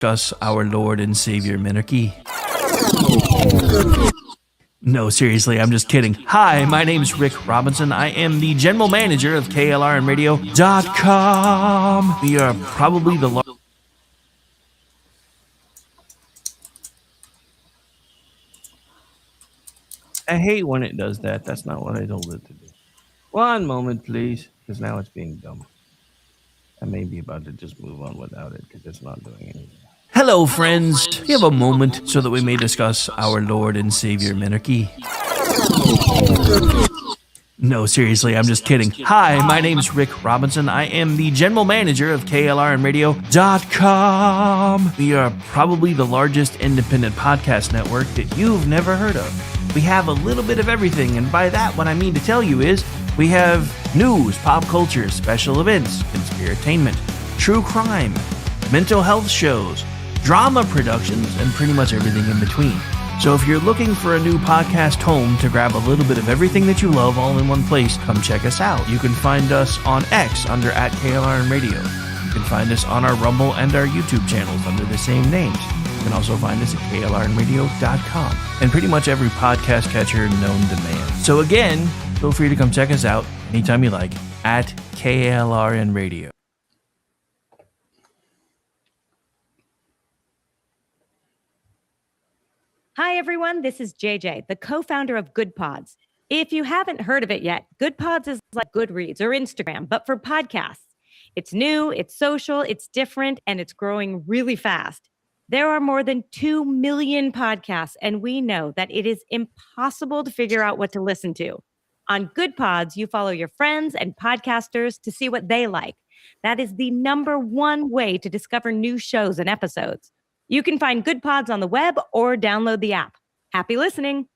discuss our Lord and Savior Minarchy. No, seriously, I'm just kidding. Hi, my name's Rick Robinson. I am the general manager of KLRNradio.com. We are probably the largest. I hate when it does that. That's not what I told it to do. One moment, please, because now it's being dumb. I may be about to just move on without it because it's not doing anything. Hello, friends. Do you have a moment so that we may discuss our Lord and Savior Minarchy? No, seriously, I'm just kidding. Hi, my name's Rick Robinson. I am the general manager of KLRNradio.com. We are probably the largest independent podcast network that you've never heard of. We have a little bit of everything, and by that, what I mean to tell you is we have news, pop culture, special events, conspiratainment, true crime, mental health shows, drama productions, and pretty much everything in between. So if you're looking for a new podcast home to grab a little bit of everything that you love all in one place, come check us out. You can find us on X under @KLRNradio. You can find us on our Rumble and our YouTube channels under the same names. You can also find us at KLRNradio.com and pretty much every podcast catcher known to man. So again, feel free to come check us out anytime you like at KLRNradio. Hi, everyone. This is JJ, the co-founder of Good Pods. If you haven't heard of it yet, Good Pods is like Goodreads or Instagram, but for podcasts. It's new, it's social, it's different, and it's growing really fast. There are more than 2 million podcasts, and we know that it is impossible to figure out what to listen to. On Good Pods, you follow your friends and podcasters to see what they like. That is the #1 way to discover new shows and episodes. You can find Good Pods on the web or download the app. Happy listening.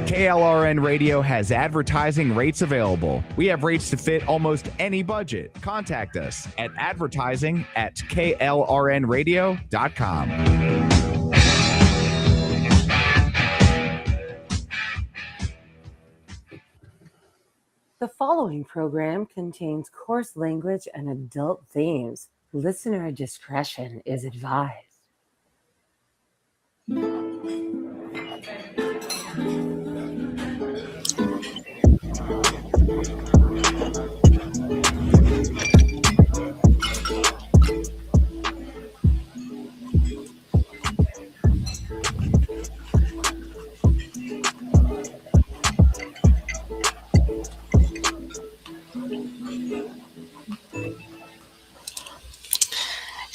KLRN Radio has advertising rates available. We have rates to fit almost any budget. Contact us at advertising@klrnradio.com. The following program contains coarse language and adult themes. Listener discretion is advised.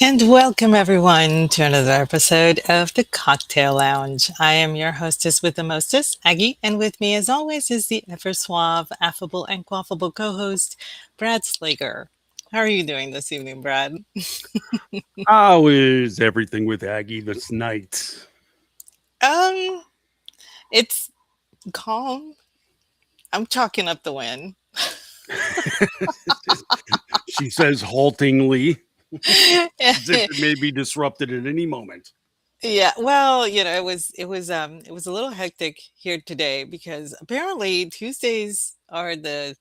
And welcome everyone to another episode of the Cocktail Lounge. I am your hostess with the mostest, Aggie, and with me as always is the ever suave, affable, and quaffable co-host, Brad Slager. How are you doing this evening, Brad? How is everything with Aggie this night? It's calm. I'm chalking up the win. She says haltingly. As if it may be disrupted at any moment. Yeah, well, it was a little hectic here today because apparently Tuesdays are the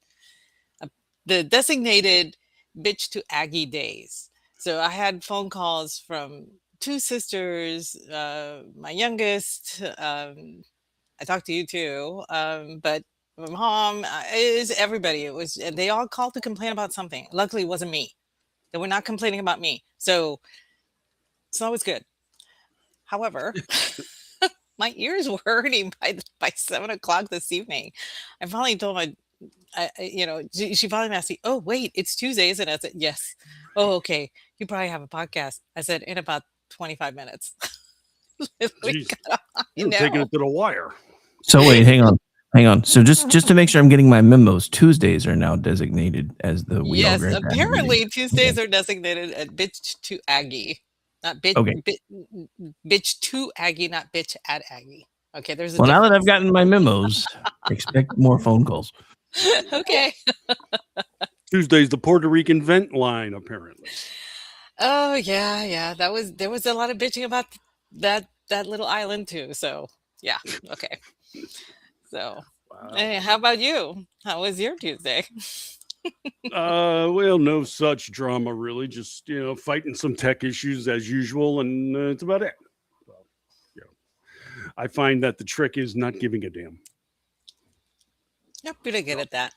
designated bitch to Aggie days. So I had phone calls from two sisters, my youngest. I talked to you too, but my mom is everybody. And they all called to complain about something. Luckily, it wasn't me. They were not complaining about me. So it's always good. However, my ears were hurting by 7 o'clock this evening. I finally told she finally asked me, "Oh, wait, it's Tuesdays." And I said, "Yes." "Oh, okay. You probably have a podcast." I said, "In about 25 minutes. You're taking it to the wire. So wait, hang on. So just to make sure I'm getting my memos, Tuesdays are now designated as the We All Yes, Great apparently Aggie. Tuesdays are designated at bitch to Aggie. Not bitch, Okay. bitch to Aggie, not bitch at Aggie. Okay, there's a Well, now that I've difference. gotten my memos, expect more phone calls. Okay. Tuesday's the Puerto Rican vent line, apparently. Oh yeah. There was a lot of bitching about that little island too. So yeah, okay. So Wow. hey, how about you? How was your Tuesday? Well, no such drama, really. Just, fighting some tech issues as usual, and it's about it. Well, I find that the trick is not giving a damn. You're pretty good at that.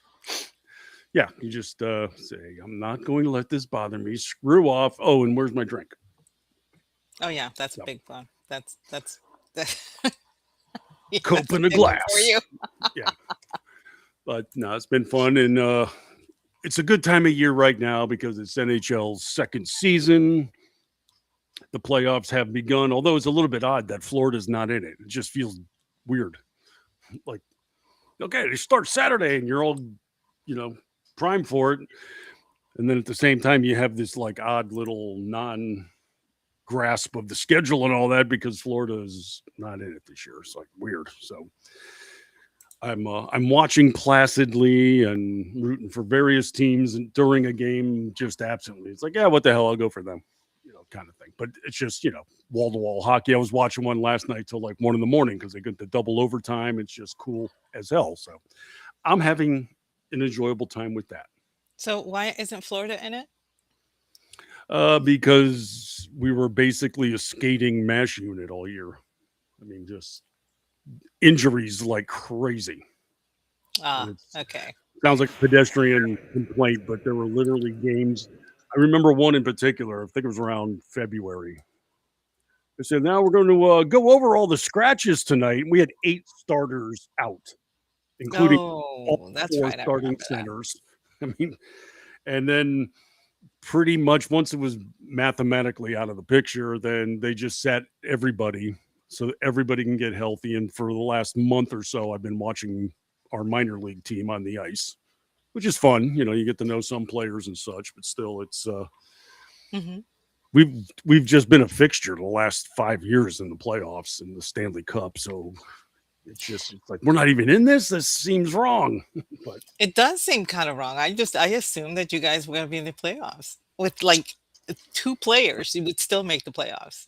Yeah, you just say, I'm not going to let this bother me. Screw off. Oh, and where's my drink? Oh yeah, that's a Yep. big one. That's Cope that's a in a big one glass. for you. Yeah. But no, it's been fun, and it's a good time of year right now because it's NHL's second season. The playoffs have begun, although it's a little bit odd that Florida's not in it. It just feels weird. Like, okay, they start Saturday and you're all, prime for it. And then at the same time, you have this like odd little non-grasp of the schedule and all that because Florida is not in it this year. It's like weird. So I'm watching placidly and rooting for various teams during a game just absently. It's like, yeah, what the hell? I'll go for them, kind of thing. But it's just, wall-to-wall hockey. I was watching one last night till like 1 a.m. because they get the double overtime. It's just cool as hell. So I'm having an enjoyable time with that. So why isn't Florida in it? Because we were basically a skating mash unit all year. I mean, just injuries like crazy. Okay. Sounds like a pedestrian complaint, but there were literally games. I remember one in particular. I think it was around February. They said, now we're going to go over all the scratches tonight. We had 8 starters out, including all that's 4 right. I starting remember that. centers. I mean, and then pretty much once it was mathematically out of the picture, then they just sat everybody so that everybody can get healthy. And for the last month or so, I've been watching our minor league team on the ice, which is fun. You get to know some players and such, but still it's Mhm. we've just been a fixture the last 5 years in the playoffs and the Stanley Cup. So it's like, we're not even in this. This seems wrong. But It does seem kind of wrong. I assumed that you guys were going to be in the playoffs with like 2 players. You would still make the playoffs.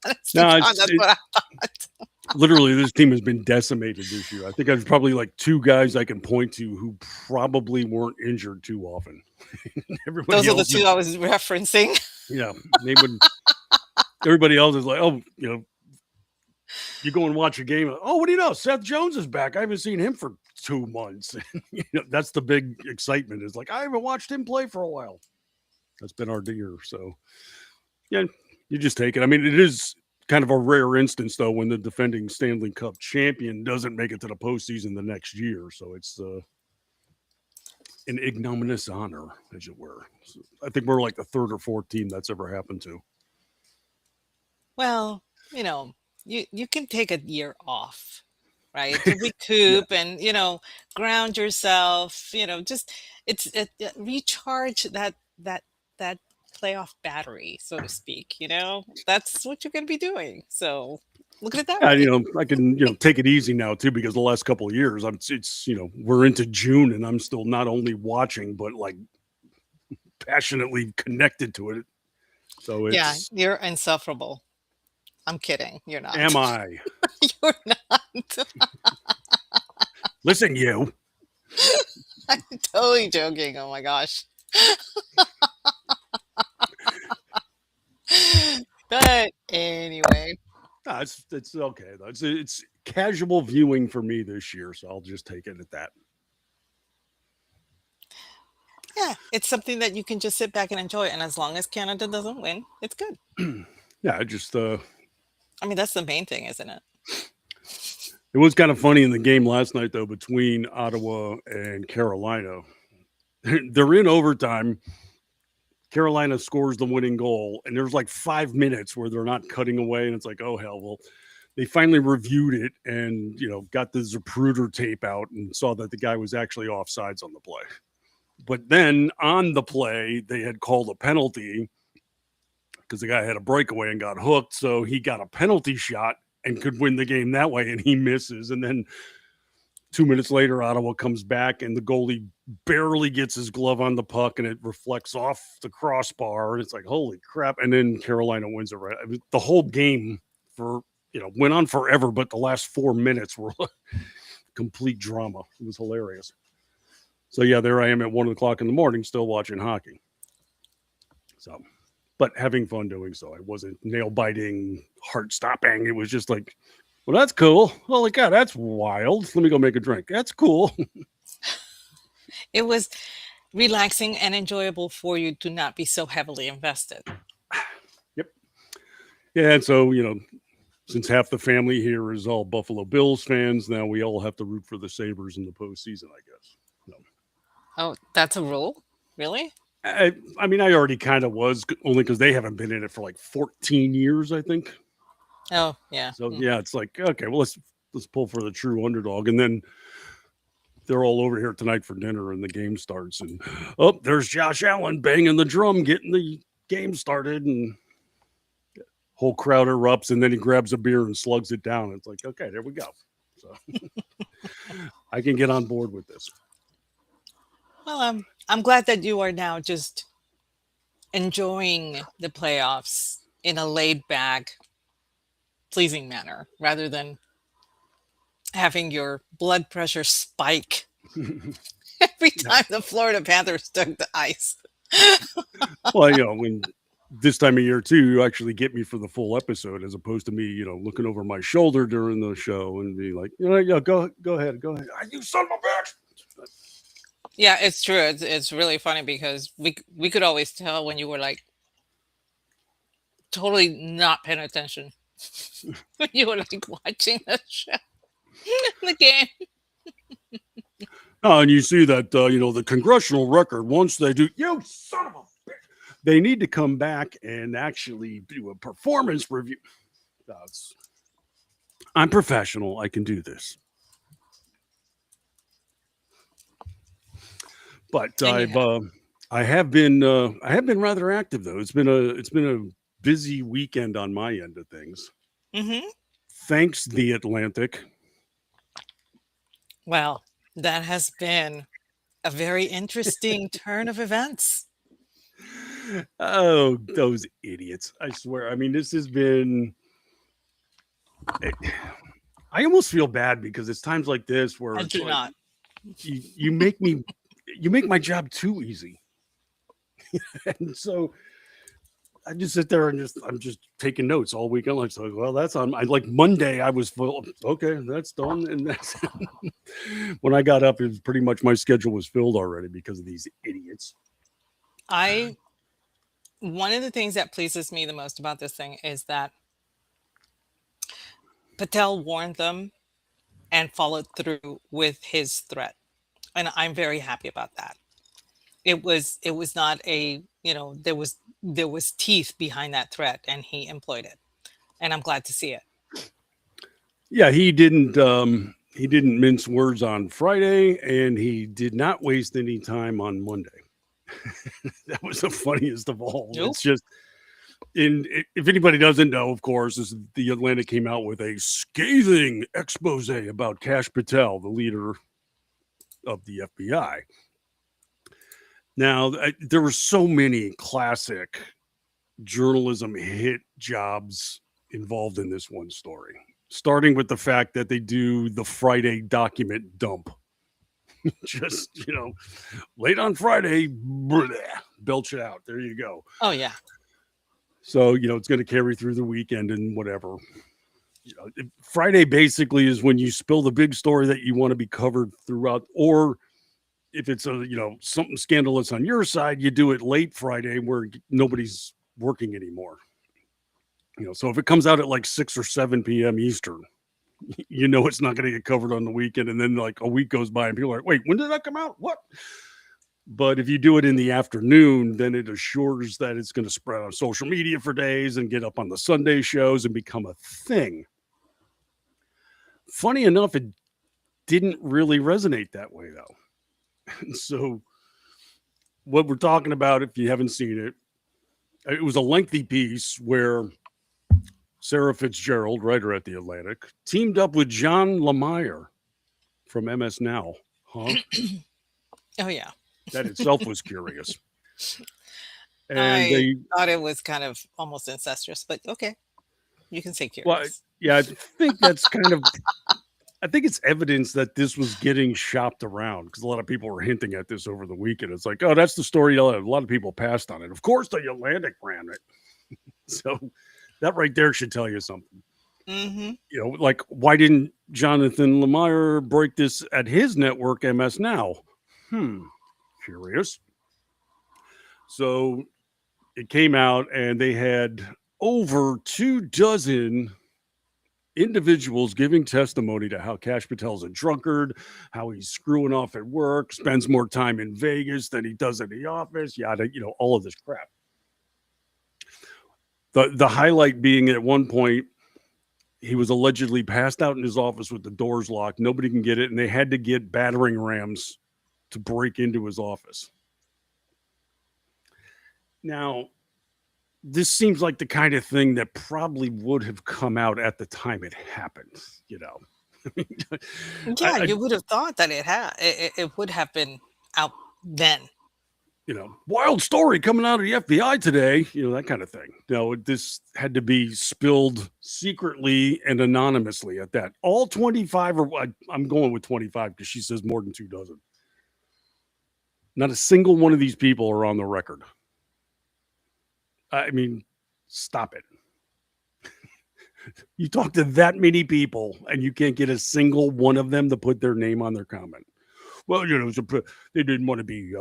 Honest to No, God, that's what I thought. literally this team has been decimated this year. I think there's probably like 2 guys I can point to who probably weren't injured too often. Everybody Those are the else 2 I was referencing. Yeah, they would. Everybody else is like, oh, you go and watch a game. Oh, what do you know? Seth Jones is back. I haven't seen him for 2 months. That's the big excitement. Is like, I haven't watched him play for a while. That's been our year. So, yeah, you just take it. I mean, it is kind of a rare instance, though, when the defending Stanley Cup champion doesn't make it to the postseason the next year. So it's an ignominious honor, as it were. So I think we're like the 3rd or 4th team that's ever happened to. Well, you can take a year off, right? To recoup and, ground yourself, just recharge that playoff battery, so to speak, That's what you're going to be doing. So look at it that way. I can, take it easy now too, because the last couple of years, we're into June and I'm still not only watching, but like passionately connected to it. So Yeah, it's, you're insufferable. I'm kidding. You're not. am I? You're not. Listen, you. I'm totally joking. Oh my gosh. But anyway, No, it's okay though. It's casual viewing for me this year, so I'll just take it at that. yeah, it's something that you can just sit back and enjoy. And as long as Canada doesn't win, it's good. Yeah, I just I mean, that's the main thing, isn't it? it was kind of funny in the game last night though between Ottawa and Carolina. They're in overtime. Carolina scores the winning goal, and there's like 5 minutes where they're not cutting away, and it's like, oh hell. Well, they finally reviewed it and got the Zapruder tape out and saw that the guy was actually offsides on the play. But then on the play, they had called a penalty because the guy had a breakaway and got hooked, so he got a penalty shot and could win the game that way, and he misses. And then 2 minutes later, Ottawa comes back, and the goalie barely gets his glove on the puck, and it reflects off the crossbar. And it's like, holy crap. And then Carolina wins it. Right. I mean, the whole game went on forever, but the last 4 minutes were complete drama. It was hilarious. So yeah, there I am at 1 o'clock in the morning, still watching hockey. So, but having fun doing so. It wasn't nail biting, heart stopping. It was just like, well, that's cool. Holy cow, that's wild. Let me go make a drink. That's cool. It was relaxing and enjoyable for you to not be so heavily invested. Yep. Yeah, and so, since half the family here is all Buffalo Bills fans, now we all have to root for the Sabres in the postseason, I guess. So, Oh, that's a rule? Really? I mean, I already kind of was, only because they haven't been in it for like 14 years, I think. Oh, yeah. So yeah, it's like, okay, well, let's pull for the true underdog, and then they're all over here tonight for dinner, and the game starts, and there's Josh Allen banging the drum, getting the game started, and whole crowd erupts, and then he grabs a beer and slugs it down. It's like, okay, there we go. So I can get on board with this. Well, I'm glad that you are now just enjoying the playoffs in a laid back, pleasing manner rather than having your blood pressure spike every time the Florida Panthers took the ice. Well, when this time of year too, you actually get me for the full episode as opposed to me, looking over my shoulder during the show and be like, go ahead. You son of a bitch. Yeah, it's true. It's really funny because we could always tell when you were like totally not paying attention when you were like watching the show, the game. Oh, and you see that, the congressional record, once they do, you son of a bitch, they need to come back and actually do a performance review. I'm professional. I can do this. But I have been rather active though. It's been a busy weekend on my end of things. Mm-hmm. Thanks, The Atlantic. Well, that has been a very interesting turn of events. Oh, those idiots. I swear. I mean, this has been. I almost feel bad because it's times like this where I it's do like, not. you make my job too easy. And so I just sit there and I'm just taking notes all weekend. Like, so, well, that's on. Like Monday, I was full. Okay, that's done. And that's when I got up, it was pretty much my schedule was filled already because of these idiots. One of the things that pleases me the most about this thing is that Patel warned them and followed through with his threat. And I'm very happy about that. It was not there was teeth behind that threat and he employed it. And I'm glad to see it. Yeah, he didn't mince words on Friday, and he did not waste any time on Monday. That was the funniest of all. Nope. It's just if anybody doesn't know, of course, the Atlantic came out with a scathing expose about Kash Patel, the leader of the FBI. Now, there were so many classic journalism hit jobs involved in this one story, starting with the fact that they do the Friday document dump. Just, late on Friday, belch it out. There you go. Oh, yeah. So, it's going to carry through the weekend and whatever. Friday basically is when you spill the big story that you want to be covered throughout, or if it's something scandalous on your side, you do it late Friday where nobody's working anymore. So if it comes out at like 6 or 7 p.m. Eastern, it's not going to get covered on the weekend. And then like a week goes by and people are like, wait, when did that come out? What? But if you do it in the afternoon, then it assures that it's going to spread on social media for days and get up on the Sunday shows and become a thing. Funny enough, it didn't really resonate that way, though. And so what we're talking about, if you haven't seen it, it was a lengthy piece where Sarah Fitzgerald, writer at The Atlantic, teamed up with John Lemire from MS Now. Huh? Oh, yeah. That itself was curious. And I thought it was kind of almost incestuous, but okay. You can say curious. Well, yeah, I think that's kind of I think it's evidence that this was getting shopped around because a lot of people were hinting at this over the weekend. It's like, oh, that's the story. A lot of people passed on it. Of course, the Atlantic ran it. So that right there should tell you something. Mm-hmm. You know, like, why didn't Jonathan Lemire break this at his network, MS Now? Curious. So it came out, and they had over 24 individuals giving testimony to how Kash Patel's a drunkard, how he's screwing off at work, spends more time in Vegas than he does in the office, yada, all of this crap. The highlight being at one point, he was allegedly passed out in his office with the doors locked. Nobody can get it, and they had to get battering rams to break into his office. Now, this seems like the kind of thing that probably would have come out at the time it happened, Yeah, you would have thought that it would have been out then. Wild story coming out of the FBI today, that kind of thing. No, this had to be spilled secretly and anonymously at that. All 25, I'm going with 25 because she says more than 24. Not a single one of these people are on the record. I mean, stop it. You talk to that many people and you can't get a single one of them to put their name on their comment. Well, they didn't want to be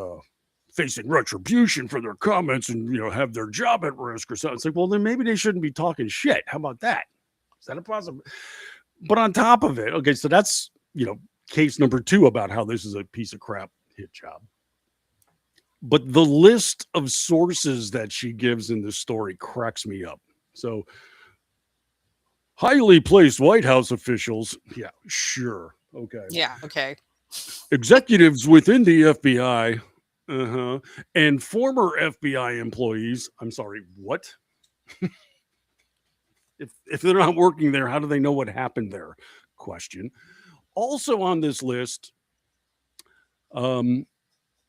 facing retribution for their comments and, have their job at risk or something. It's like, well, then maybe they shouldn't be talking shit. How about that? Is that a possible? But on top of it, okay, so that's, case number 2 about how this is a piece of crap hit job. But the list of sources that she gives in this story cracks me up. So, highly placed White House officials. Yeah, sure. Okay. Yeah, okay. Executives within the FBI. And former FBI employees. I'm sorry, what? If they're not working there, how do they know what happened there? Question. Also on this list,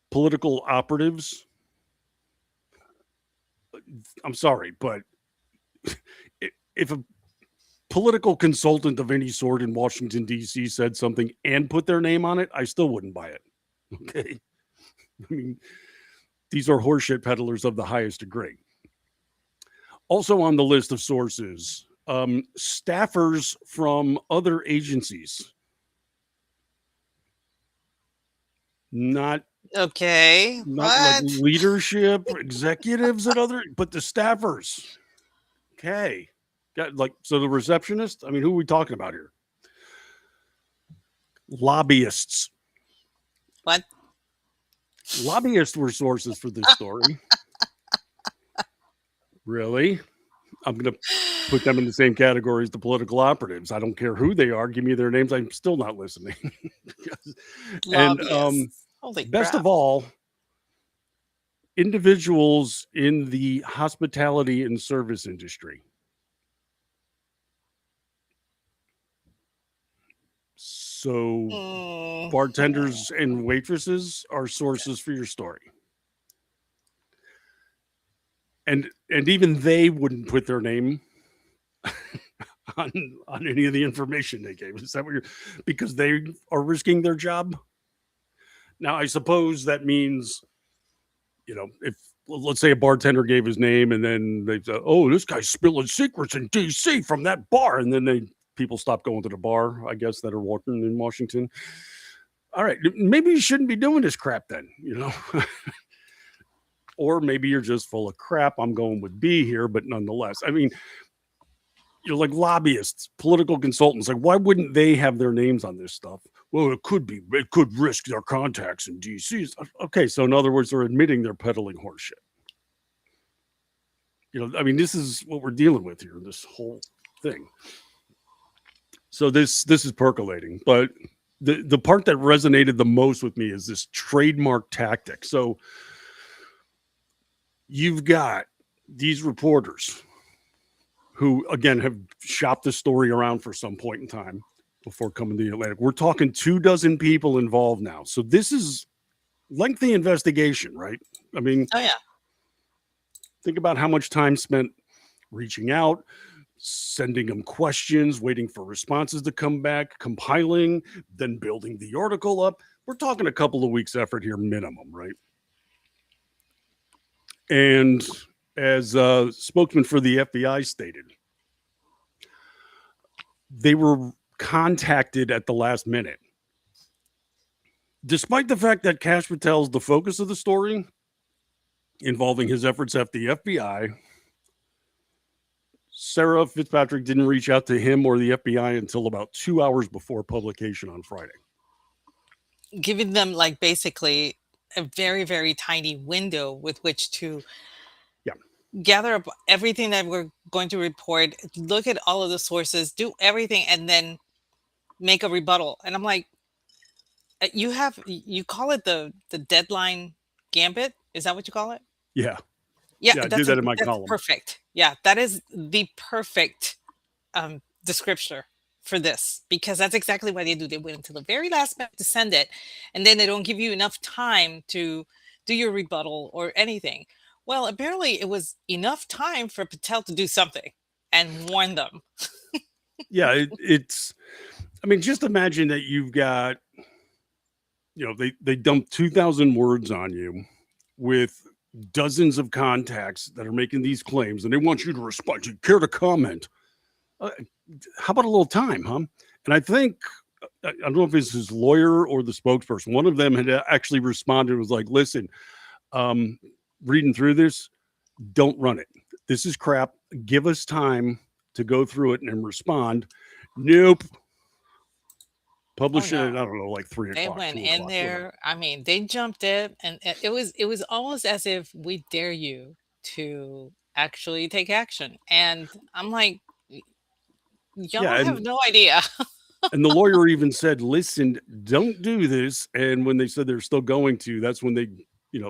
political operatives. I'm sorry, but if a political consultant of any sort in Washington, D.C. said something and put their name on it, I still wouldn't buy it. Okay. I mean, these are horseshit peddlers of the highest degree. Also on the list of sources, staffers from other agencies. Not Okay. like What? leadership, executives at other, but the staffers. Okay. So the receptionist, I mean, who are we talking about here? Lobbyists. What? Lobbyists were sources for this story. Really? I'm going to put them in the same category as the political operatives. I don't care who they are. Give me their names. I'm still not listening. And Holy best crap. of all, individuals in the hospitality and service industry. So bartenders and waitresses are sources for your story. And even they wouldn't put their name on any of the information they gave. Is that what because they are risking their job? Now, I suppose that means, if let's say a bartender gave his name and then they said, oh, this guy's spilling secrets in DC from that bar. And then people stop going to the bar, I guess, that are working in Washington. All right, maybe you shouldn't be doing this crap then, Or maybe you're just full of crap. I'm going with B here, but nonetheless, I mean, like lobbyists, political consultants, like why wouldn't they have their names on this stuff? Well, it could risk their contacts in DC. Okay, so in other words, they're admitting they're peddling horseshit. I mean, this is what we're dealing with here, this whole thing. So this is percolating, but the part that resonated the most with me is this trademark tactic. So you've got these reporters who, again, have shopped the story around for some point in time before coming to the Atlantic. We're talking 24 people involved now. So this is lengthy investigation, right? I mean, Oh, yeah. think about how much time spent reaching out, sending them questions, waiting for responses to come back, compiling, then building the article up. We're talking a couple of weeks effort here minimum, right? And as a spokesman for the FBI stated, they were contacted at the last minute. Despite the fact that Kash Patel is the focus of the story involving his efforts at the FBI, Sarah Fitzpatrick didn't reach out to him or the FBI until about 2 hours before publication on Friday. Giving them like basically a very, very tiny window with which to gather up everything that we're going to report, look at all of the sources, do everything, and then make a rebuttal. And I'm like, you call it the deadline gambit? Is that what you call it? Yeah. Yeah, I do that in my column. Perfect. Yeah, that is the perfect descriptor for this, because that's exactly what they do. They wait until the very last minute to send it, and then they don't give you enough time to do your rebuttal or anything. Well, apparently it was enough time for Patel to do something and warn them. Yeah, it's, I mean, just imagine that you've got, they dump 2,000 words on you with dozens of contacts that are making these claims, and they want you to respond. You care to comment? How about a little time, huh? And I think, I don't know if it's his lawyer or the spokesperson, one of them had actually responded, was like, listen, reading through this, don't run it. This is crap. Give us time to go through it and respond. Nope. Publish it at, I don't know, like 3 o'clock. They went in there. Whatever. I mean, they jumped it, and it was almost as if we dare you to actually take action. And I'm like, y'all have no idea. And the lawyer even said, listen, don't do this. And when they said they're still going to, that's when they,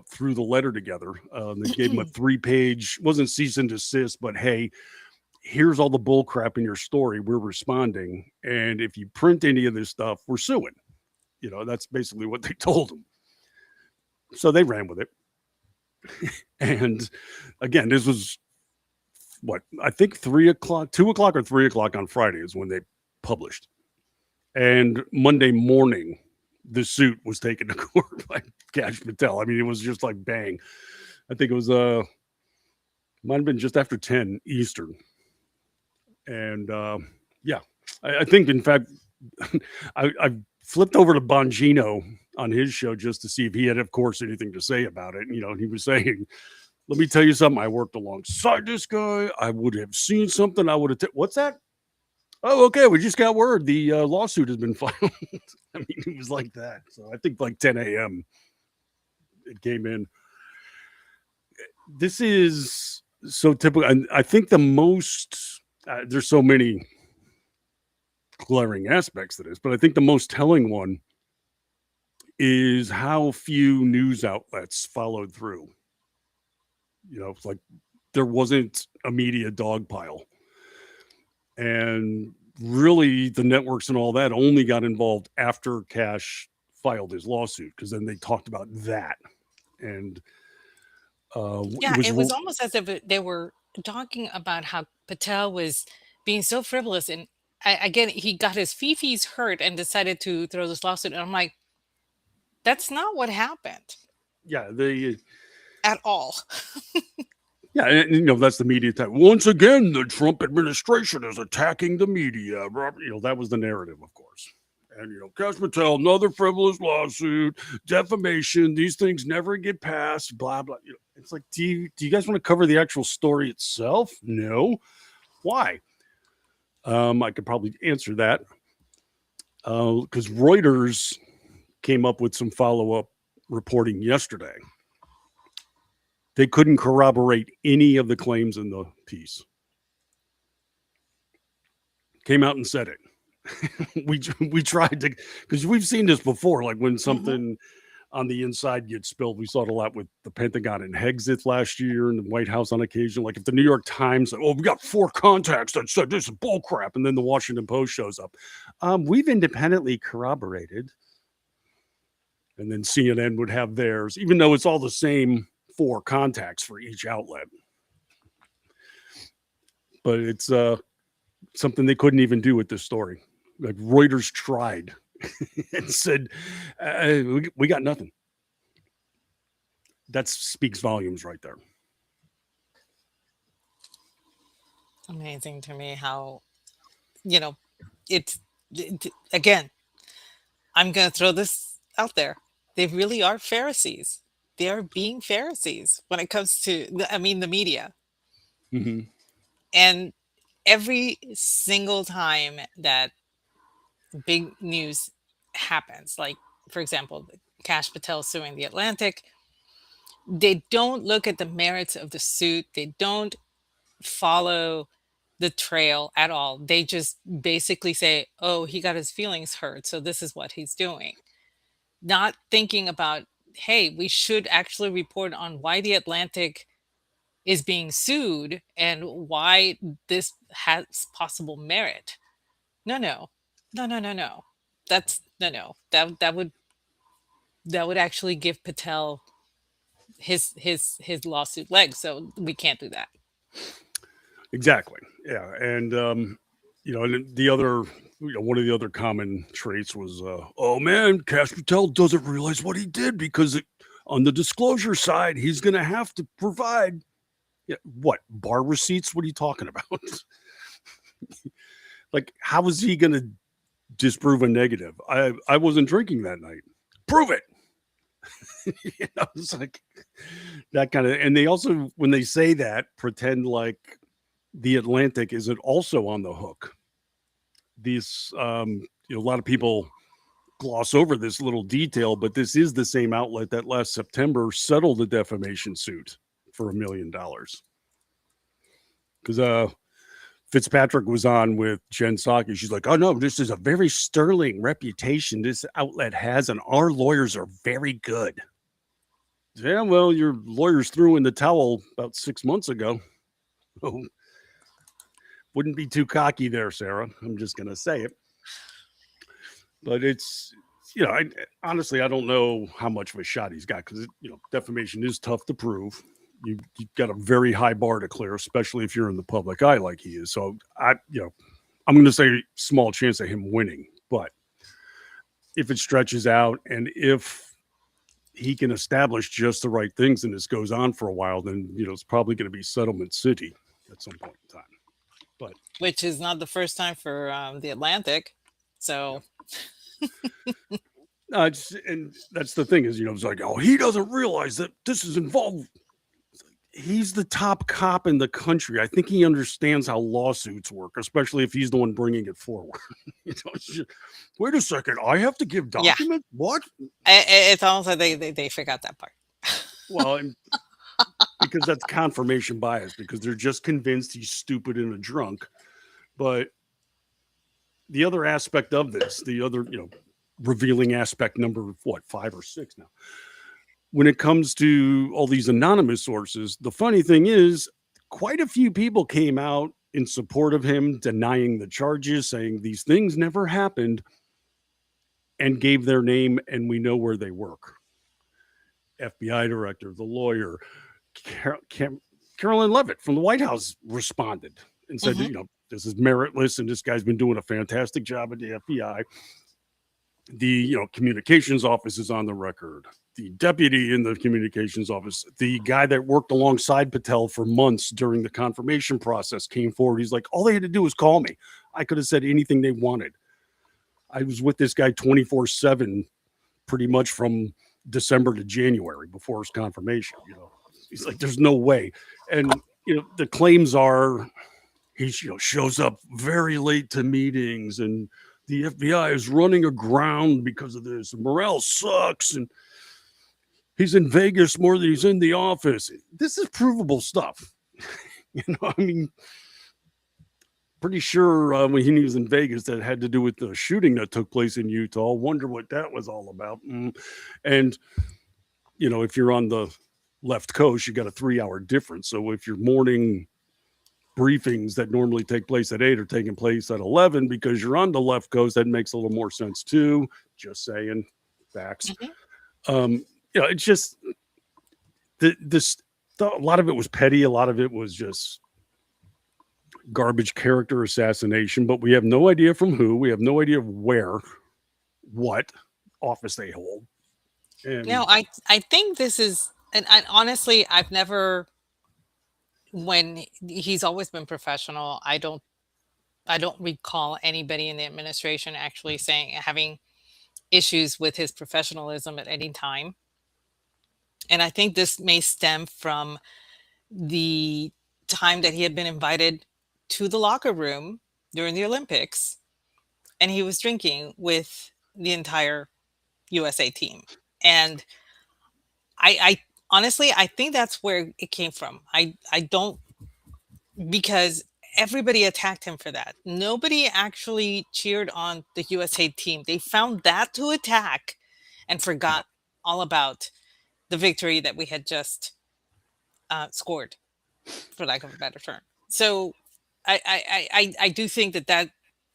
threw the letter together. They gave him a 3-page, wasn't cease and desist, but hey, here's all the bull crap in your story. We're responding. And if you print any of this stuff, we're suing. That's basically what they told him. So they ran with it. And again, this was I think 2 o'clock or 3 o'clock on Friday is when they published. And Monday morning, the suit was taken to court by Kash Patel. I mean, it was just like bang. I think it was might have been just after 10 Eastern. And I think, in fact, I flipped over to Bongino on his show just to see if he had, of course, anything to say about it. And he was saying, let me tell you something. I worked alongside this guy. I would have seen something. I would have. What's that? Oh, okay. We just got word. The lawsuit has been filed. I mean, it was like that. So I think like 10 a.m. it came in. This is so typical. And I think the most, there's so many glaring aspects to this, but I think the most telling one is how few news outlets followed through. It's like there wasn't a media dog pile. And really, the networks and all that only got involved after Kash filed his lawsuit, because then they talked about that. And it was almost as if they were talking about how Patel was being so frivolous. And again, he got his fifis hurt and decided to throw this lawsuit. And I'm like, that's not what happened. Yeah, at all. Yeah, and that's the media type. Once again, the Trump administration is attacking the media. That was the narrative, of course. And Kash Patel, another frivolous lawsuit, defamation. These things never get passed. Blah blah. It's like, do you guys want to cover the actual story itself? No. Why? I could probably answer that because Reuters came up with some follow-up reporting yesterday. They couldn't corroborate any of the claims in the piece. Came out and said it. we tried to, because we've seen this before, like when something on the inside gets spilled. We saw it a lot with the Pentagon and Hexit last year, and the White House on occasion. Like if the New York Times said, we got 4 contacts that said this is bull crap, and then the Washington Post shows up. We've independently corroborated. And then CNN would have theirs, even though it's all the same 4 contacts for each outlet. But it's something they couldn't even do with this story. Like Reuters tried and said, we got nothing. That speaks volumes right there. Amazing to me how, it's again, I'm going to throw this out there. They really are Pharisees. They are being Pharisees when it comes to, the media. Mm-hmm. And every single time that big news happens, like, for example, Kash Patel suing The Atlantic, they don't look at the merits of the suit. They don't follow the trail at all. They just basically say, oh, he got his feelings hurt, so this is what he's doing. Not thinking about, hey, we should actually report on why The Atlantic is being sued and why this has possible merit. No. That's no. That would actually give Patel his lawsuit legs. So we can't do that. Exactly. Yeah. And, and the other, one of the other common traits was, oh man, Kash Patel doesn't realize what he did because on the disclosure side, he's going to have to provide what bar receipts? What are you talking about? Like, how is he going to disprove a negative? I wasn't drinking that night. Prove it. It's like that kind of, and they also, when they say that, pretend like The Atlantic isn't also on the hook. These, a lot of people gloss over this little detail, but this is the same outlet that last September settled the defamation suit for $1 million. Because Fitzpatrick was on with Jen Psaki. She's like, oh no, this is a very sterling reputation this outlet has, and our lawyers are very good. Yeah, well, your lawyers threw in the towel about 6 months ago. Oh, wouldn't be too cocky there, Sarah. I'm just going to say it. But it's, honestly, I don't know how much of a shot he's got because, defamation is tough to prove. You've got a very high bar to clear, especially if you're in the public eye like he is. So I'm going to say small chance of him winning. But if it stretches out and if he can establish just the right things and this goes on for a while, then, it's probably going to be settlement city at some point in time. But which is not the first time for The Atlantic. So. And that's the thing is, it's like, oh, he doesn't realize that this is involved. He's the top cop in the country. I think he understands how lawsuits work, especially if he's the one bringing it forward. Wait a second, I have to give documents? Yeah. What? It's almost like they forgot that part. Well, because that's confirmation bias, because they're just convinced he's stupid and a drunk. But the other aspect of this, the other, revealing aspect number, 5 or 6 now. When it comes to all these anonymous sources, the funny thing is quite a few people came out in support of him, denying the charges, saying these things never happened, and gave their name, and we know where they work. FBI director, the lawyer, Carolyn Levitt from the White House responded and said, this is meritless, and this guy's been doing a fantastic job at the FBI. The communications office is on the record. The deputy in the communications office, the guy that worked alongside Patel for months during the confirmation process, came forward. He's like, all they had to do was call me. I could have said anything they wanted. I was with this guy 24/7, pretty much from December to January before his confirmation. He's like, there's no way. And the claims are he shows up very late to meetings, and the FBI is running aground because of this. Morale sucks, and he's in Vegas more than he's in the office. This is provable stuff. Pretty sure when he was in Vegas that had to do with the shooting that took place in Utah. Wonder what that was all about. And, if you're on the left coast, you got a 3-hour difference. So if your morning briefings that normally take place at 8 are taking place at 11 because you're on the left coast, that makes a little more sense too. Just saying, facts. It's just a lot of it was petty. A lot of it was just garbage character assassination, but we have no idea from who. We have no idea where, what office they hold. And No, I think this is, and honestly, I've never, when he's always been professional. I don't recall anybody in the administration actually saying having issues with his professionalism at any time. And I think this may stem from the time that he had been invited to the locker room during the Olympics and he was drinking with the entire USA team. And I honestly, I think that's where it came from. I don't, because everybody attacked him for that. Nobody actually cheered on the USA team. They found that to attack and forgot all about the victory that we had just scored, for lack of a better term. So I do think that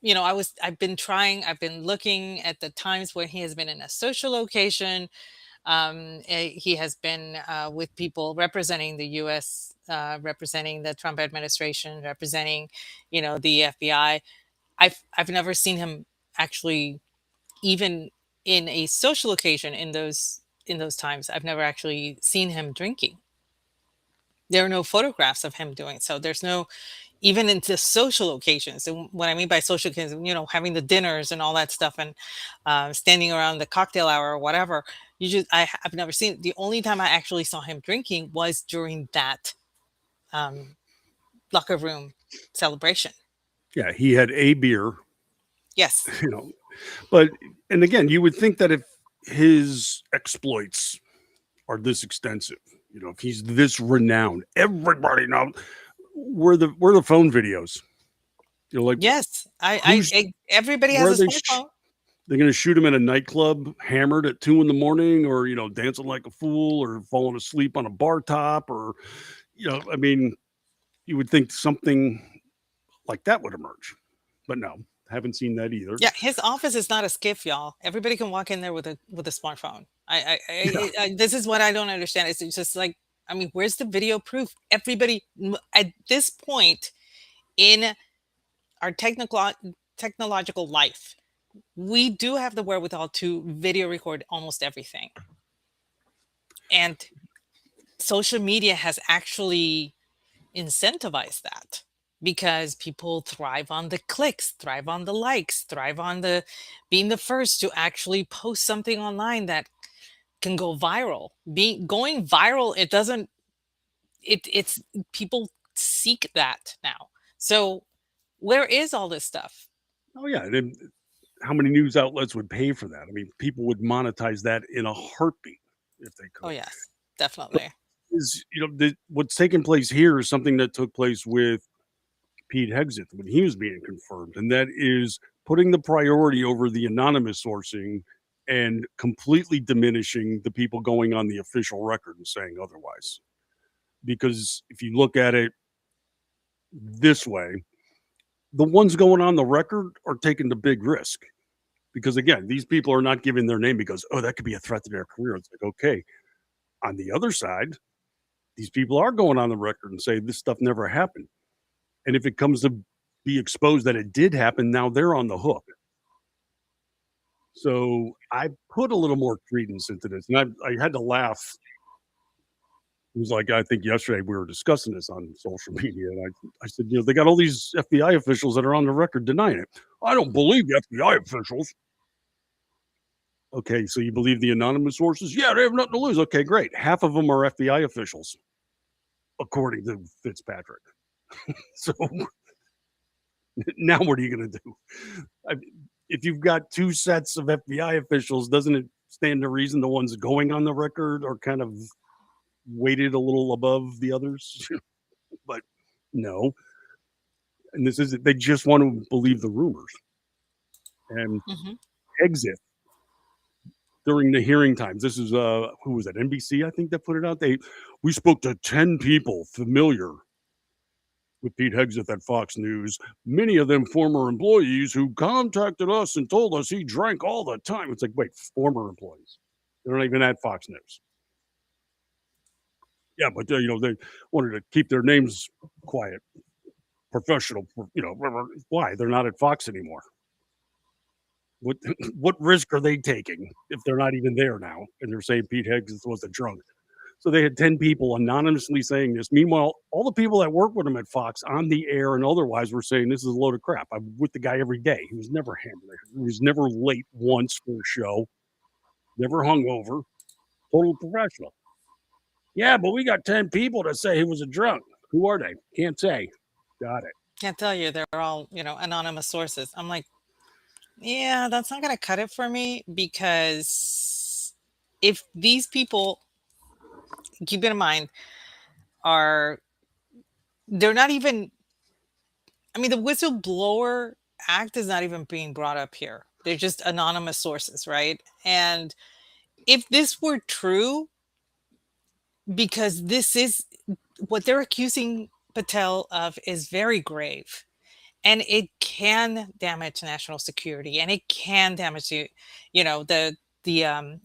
I've been looking at the times where he has been in a social location. He has been with people representing the U.S., representing the Trump administration, representing, the FBI. I've never seen him actually, even in a social occasion in those times. I've never actually seen him drinking. There are no photographs of him doing so. There's no, even into social occasions. And what I mean by social occasions, having the dinners and all that stuff, and standing around the cocktail hour or whatever. I've never seen. The only time I actually saw him drinking was during that um, locker room celebration. yeah, he had a beer, Yes. but, and again, you would think that if his exploits are this extensive, if he's this renowned, everybody knows where the phone videos, like Yes. who's Everybody where has are a they smartphone. they're going to shoot him in a nightclub hammered at 2 a.m, or dancing like a fool, or falling asleep on a bar top, or I mean, you would think something like that would emerge, but no, haven't seen that either. Yeah, his office is not a skiff, y'all. Everybody can walk in there with a smartphone. This is what I don't understand. It's just like, I mean, where's the video proof? Everybody at this point in our technological life, we do have the wherewithal to video record almost everything. And social media has actually incentivized that, because people thrive on the clicks, thrive on the likes, thrive on the being the first to actually post something online that can go viral. Going viral, it doesn't, it's people seek that now. So where is all this stuff? Oh yeah, and then how many news outlets would pay for that? I mean, people would monetize that in a heartbeat if they Oh could. yes, definitely. What's taking place here is something that took place with Pete Hegseth when he was being confirmed, and that is putting the priority over the anonymous sourcing and completely diminishing the people going on the official record and saying otherwise. Because if you look at it this way, the ones going on the record are taking the big risk. Because again, these people are not giving their name because, oh, that could be a threat to their career. It's like, okay. On the other side, these people are going on the record and say this stuff never happened. And if it comes to be exposed that it did happen, now they're on the hook. So I put a little more credence into this, and I had to laugh. It was like, I think yesterday we were discussing this on social media, and I said, they got all these FBI officials that are on the record denying it. I don't believe FBI officials. Okay, so you believe the anonymous sources? Yeah, they have nothing to lose. Okay, great. Half of them are FBI officials, according to Fitzpatrick. So now what are you going to do? If you've got two sets of FBI officials, doesn't it stand to reason the ones going on the record are kind of weighted a little above the others? But no. And this is, they just want to believe the rumors. And Hegseth, during the hearing times, this is who was that? NBC, I think, that put it out. We spoke to 10 people familiar with Pete Hegseth at Fox News, many of them former employees who contacted us and told us he drank all the time. It's like, wait, former employees? They're not even at Fox News. Yeah, but they wanted to keep their names quiet, professional. Why? They're not at Fox anymore. What risk are they taking if they're not even there now? And they're saying Pete Higgs was a drunk. So they had 10 people anonymously saying this. Meanwhile, all the people that work with him at Fox on the air and otherwise were saying this is a load of crap. I'm with the guy every day. He was never hammered. He was never late once for a show. Never hungover. Total professional. Yeah, but we got 10 people that say he was a drunk. Who are they? Can't say. Got it. Can't tell you. They're all, anonymous sources. I'm like, yeah, that's not going to cut it for me, because if these people, keep it in mind, they're not even, the Whistleblower Act is not even being brought up here. They're just anonymous sources, right? And if this were true, because this is what they're accusing Patel of is very grave, and it can damage national security, and it can damage the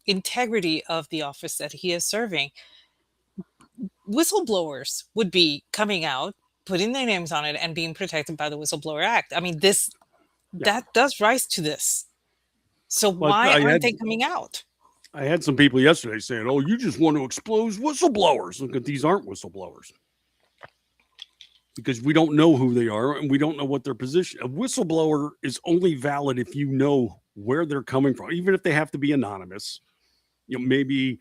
integrity of the office that he is serving. Whistleblowers would be coming out, putting their names on it, and being protected by the Whistleblower Act. That does rise to this. So why aren't they coming out? I had some people yesterday saying, "Oh, you just want to expose whistleblowers." Look, these aren't whistleblowers, because we don't know who they are and we don't know what their position. A whistleblower is only valid if you know where they're coming from, even if they have to be anonymous. Maybe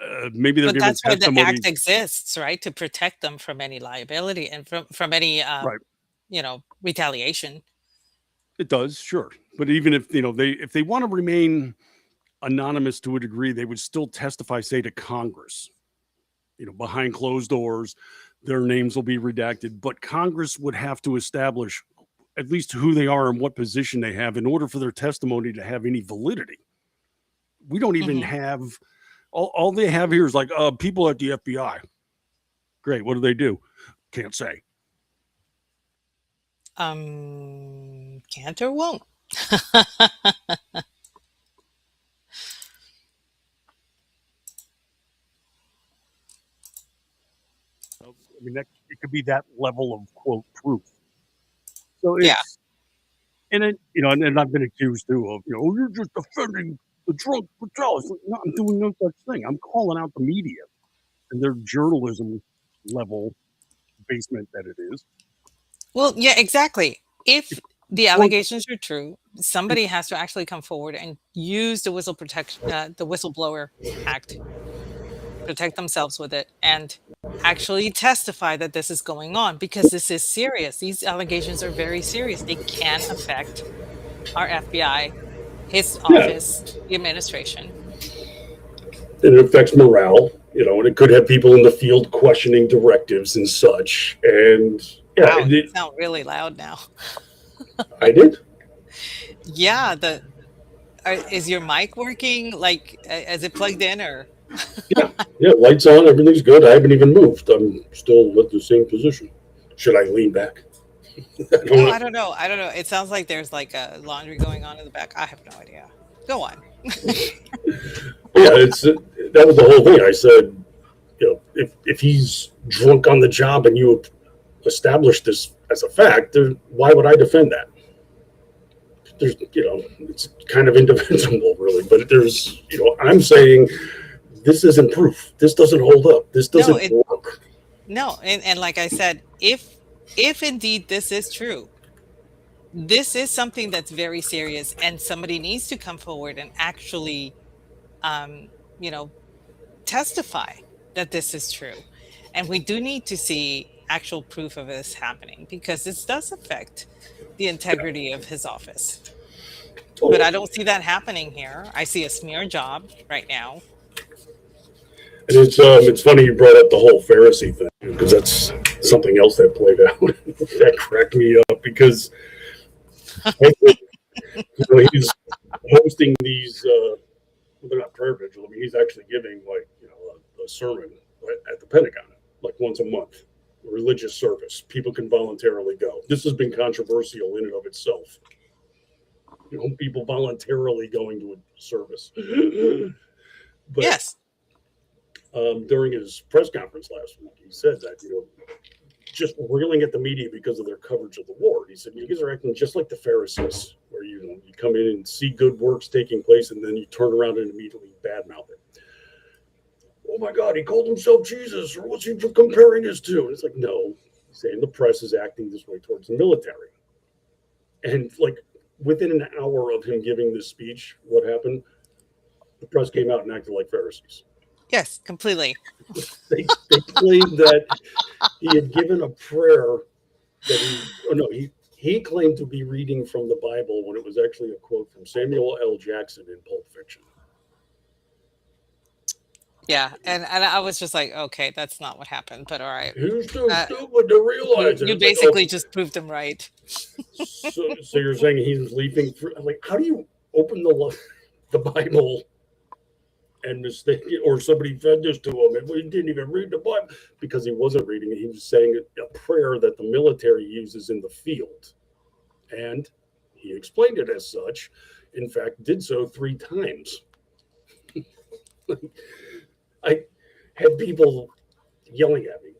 they're But giving that's why the testimony. act exists, right? To protect them from any liability and from any, Right. Retaliation. It does, sure. But even if if they want to remain anonymous to a degree, they would still testify, say, to Congress. Behind closed doors, their names will be redacted. But Congress would have to establish at least who they are and what position they have in order for their testimony to have any validity. We don't even have all they have here is like people at the FBI. Great. What do they do? Can't say. Can't or won't. It could be that level of quote proof. So it's, Yeah. and I've been accused too of you're just defending the drunk Patel. It's like, no, I'm doing no such thing. I'm calling out the media and their journalism level basement that it is. Well, yeah, exactly. If the allegations are true, somebody has to actually come forward and use the Whistleblower Act, protect themselves with it, and actually testify that this is going on, because this is serious. These allegations are very serious. They can affect our FBI, his office, the administration. And it affects morale, and it could have people in the field questioning directives and such. And Wow, you sound really loud now. I did. Yeah, is your mic working? Like, is it plugged in or? Yeah, lights on, everything's good. I haven't even moved. I'm still at the same position. Should I lean back? I don't know. It sounds like there's like a laundry going on in the back. I have no idea. Go on. Yeah, that was the whole thing. I said, if he's drunk on the job and you established this as a fact, why would I defend that? There's, it's kind of indefensible, really. But there's, I'm saying this isn't proof. This doesn't hold up. This doesn't work. No, and like I said, if indeed this is true, this is something that's very serious, and somebody needs to come forward and actually, testify that this is true. And we do need to see actual proof of this happening, because this does affect the integrity of his office. But I don't see that happening here. I see a smear job right now. And it's funny you brought up the whole Pharisee thing, because that's something else that played out that cracked me up, because he's hosting these they're not prayer vigil. He's actually giving a sermon at the Pentagon once a month, a religious service. People can voluntarily go. This has been controversial in and of itself. People voluntarily going to a service. But, yes. During his press conference last week, he said that just railing at the media because of their coverage of the war. He said, you guys are acting just like the Pharisees, where you come in and see good works taking place, and then you turn around and immediately badmouth it. Oh my God, he called himself Jesus, or what's he comparing us to? And it's like, no, he's saying the press is acting this way towards the military. And like within an hour of him giving this speech, what happened? The press came out and acted like Pharisees. Yes, completely. They claimed that he had given a prayer that he claimed to be reading from the Bible when it was actually a quote from Samuel L. Jackson in Pulp Fiction. Yeah, and I was just like, okay, that's not what happened, but all right. Who's too stupid to realize it? You It's like, basically just proved them right. so you're saying he was leaping through? Like, how do you open the Bible and mistake it, or somebody fed this to him and we didn't even read the Bible because he wasn't reading it? He was saying a prayer that the military uses in the field, and he explained it as such. In fact, did so 3 times. I had people yelling at me,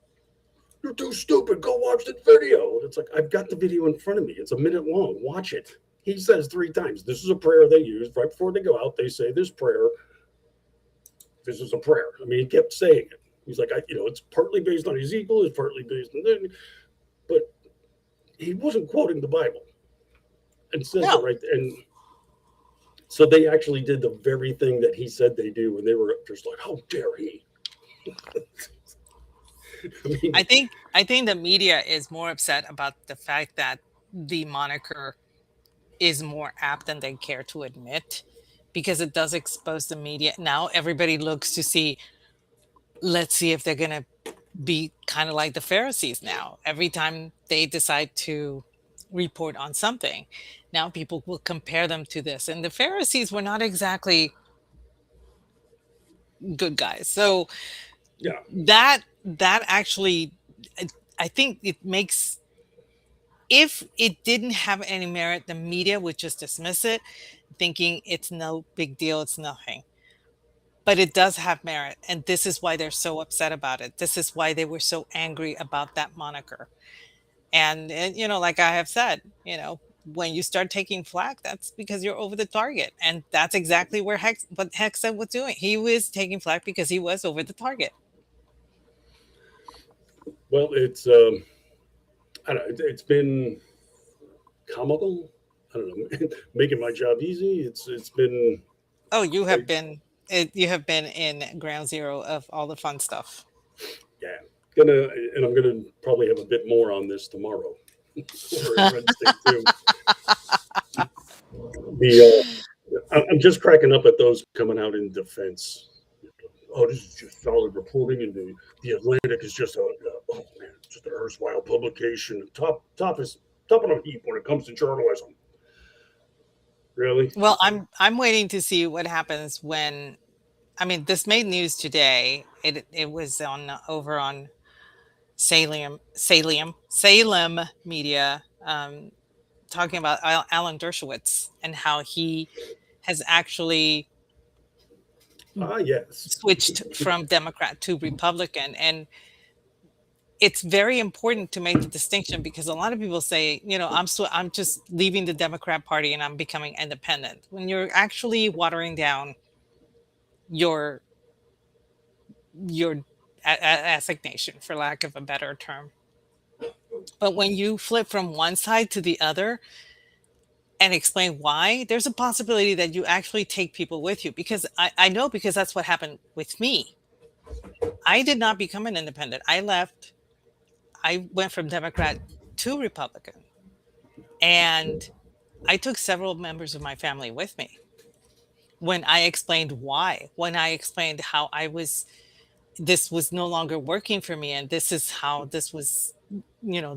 "You're too stupid, go watch the video." And it's like, I've got the video in front of me, it's a minute long, watch it. He says 3 times, this is a prayer they use right before they go out. They say this prayer, this is a prayer. I mean, he kept saying it. He's like, it's partly based on Ezekiel, it's partly based on that, but he wasn't quoting the Bible. And says it right there. And so they actually did the very thing that he said they do, and they were just like, how dare he? I think the media is more upset about the fact that the moniker is more apt than they care to admit, because it does expose the media. Now everybody looks to see, let's see if they're going to be kind of like the Pharisees now. Every time they decide to report on something, now people will compare them to this. And the Pharisees were not exactly good guys. So yeah, that actually, I think it makes, if it didn't have any merit, the media would just dismiss it, thinking it's no big deal, it's nothing. But it does have merit, and this is why they're so upset about it. This is why they were so angry about that moniker. And like I have said, when you start taking flack, that's because you're over the target. And that's exactly what Hexa was doing. He was taking flack because he was over the target. Well, it's I don't know, it's been comical. I don't know, making my job easy. It's been. Oh, you have been in ground zero of all the fun stuff. Yeah, I'm gonna probably have a bit more on this tomorrow. I'm just cracking up at those coming out in defense. Oh, this is just solid reporting, and the Atlantic is just just an erstwhile publication, top on a heap when it comes to journalism. Really? Well, I'm waiting to see what happens when. I mean, this made news today. It was over on Salem Media, talking about Alan Dershowitz and how he has actually switched from Democrat to Republican. And it's very important to make the distinction, because a lot of people say, I'm just leaving the Democrat Party and I'm becoming independent, when you're actually watering down your assignation, for lack of a better term. But when you flip from one side to the other and explain why, there's a possibility that you actually take people with you. Because I know, because that's what happened with me. I did not become an independent. I left. I went from Democrat to Republican. And I took several members of my family with me when I explained why, when I explained how this was no longer working for me. And this is how this was,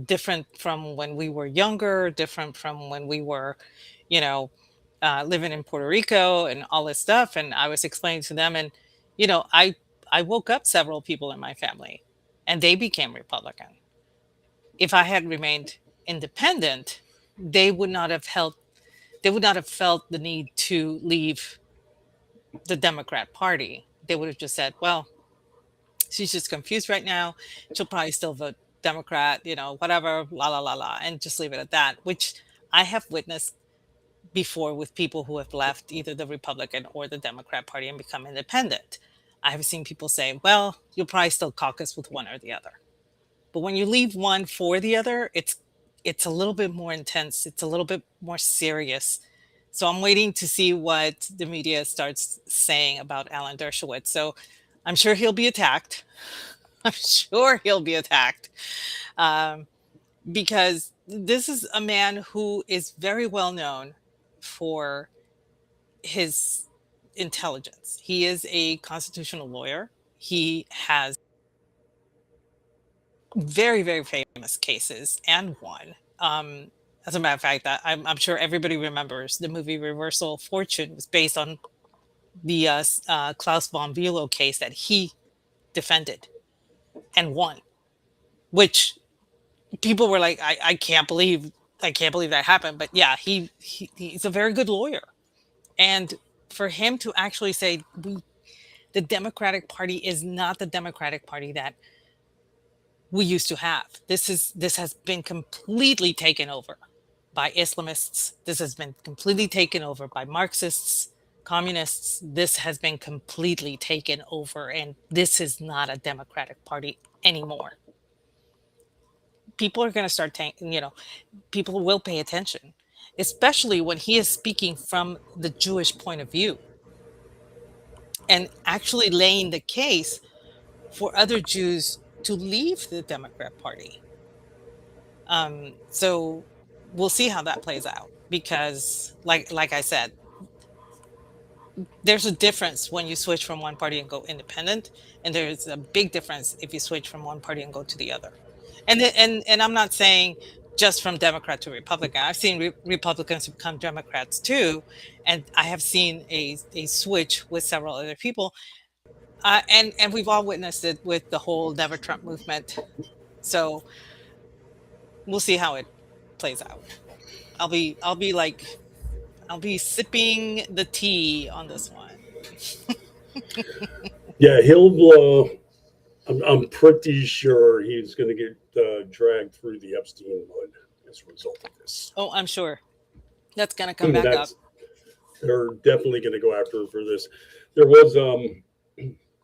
different from when we were younger, different from when we were, living in Puerto Rico and all this stuff. And I was explaining to them, and, I woke up several people in my family and they became Republican. If I had remained independent, they would not have felt the need to leave the Democrat Party. They would have just said, well, she's just confused right now. She'll probably still vote Democrat, whatever, la la la la, and just leave it at that, which I have witnessed before with people who have left either the Republican or the Democrat Party and become independent. I have seen people say, well, you'll probably still caucus with one or the other. But when you leave one for the other, it's a little bit more intense. It's a little bit more serious. So I'm waiting to see what the media starts saying about Alan Dershowitz. So I'm sure he'll be attacked. I'm sure he'll be attacked. Because this is a man who is very well known for his intelligence. He is a constitutional lawyer. He has very, very famous cases and won. As a matter of fact, I'm sure everybody remembers the movie Reversal of Fortune was based on the Klaus von Bülow case that he defended and won, which people were like, I can't believe that happened. But yeah, he's a very good lawyer. And for him to actually say the Democratic Party is not the Democratic Party that we used to have. This has been completely taken over by Islamists. This has been completely taken over by Marxists, communists. This has been completely taken over, and this is not a Democratic Party anymore. People are going to start people will pay attention, especially when he is speaking from the Jewish point of view and actually laying the case for other Jews to leave the Democrat Party. So we'll see how that plays out, because like I said, there's a difference when you switch from one party and go independent, and there's a big difference if you switch from one party and go to the other. And I'm not saying just from Democrat to Republican. I've seen Republicans become Democrats too, and I have seen a switch with several other people. And we've all witnessed it with the whole Never Trump movement. So we'll see how it plays out. I'll be sipping the tea on this one. Yeah, he'll. I'm pretty sure he's going to get dragged through the Epstein mud as a result of this. Oh, I'm sure that's going to come back up. They're definitely going to go after him for this. There was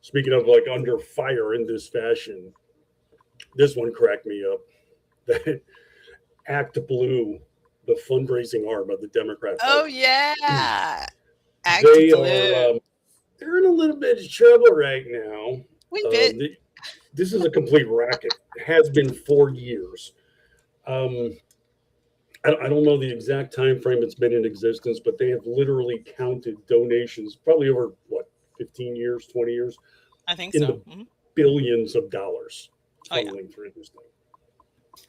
speaking of like under fire in this fashion, this one cracked me up. That Act Blue, the fundraising arm of the Democrat Party. Oh yeah, Act Blue. They're in a little bit of trouble right now. This is a complete racket. It has been for years. I don't know the exact time frame it's been in existence, but they have literally counted donations probably over 15 years, 20 years. I think in so. The billions of dollars funneling through this thing.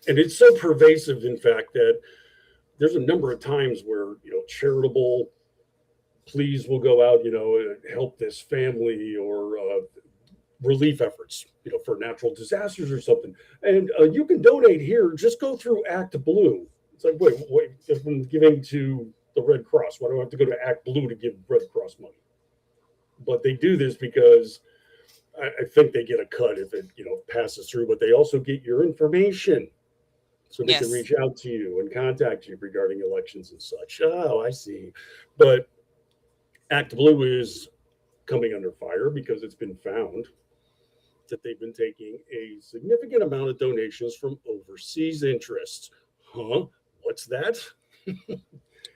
And it's so pervasive, in fact, that there's a number of times where, charitable pleas will go out, help this family or relief efforts, for natural disasters or something. And you can donate here. Just go through Act Blue. It's like, wait, if I'm giving to the Red Cross, why do I have to go to Act Blue to give Red Cross money? But they do this because I think they get a cut if it, passes through, but they also get your information. So they can reach out to you and contact you regarding elections and such. Oh, I see. But Act Blue is coming under fire because it's been found that they've been taking a significant amount of donations from overseas interests. Huh? What's that?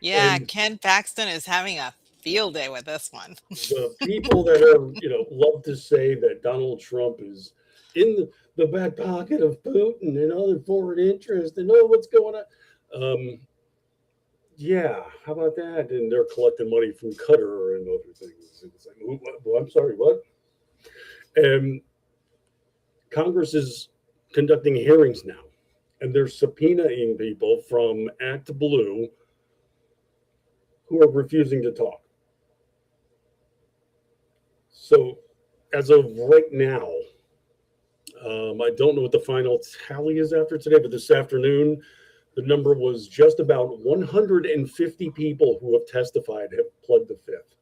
Yeah, Ken Paxton is having a field day with this one. The people that are, love to say that Donald Trump is in the back pocket of Putin and other foreign interests and what's going on. Yeah, how about that? And they're collecting money from Qatar and other things. It's like, well, I'm sorry, what? Congress is conducting hearings now, and they're subpoenaing people from Act Blue who are refusing to talk. So as of right now, I don't know what the final tally is after today, but this afternoon, the number was just about 150 people who have testified have pled the fifth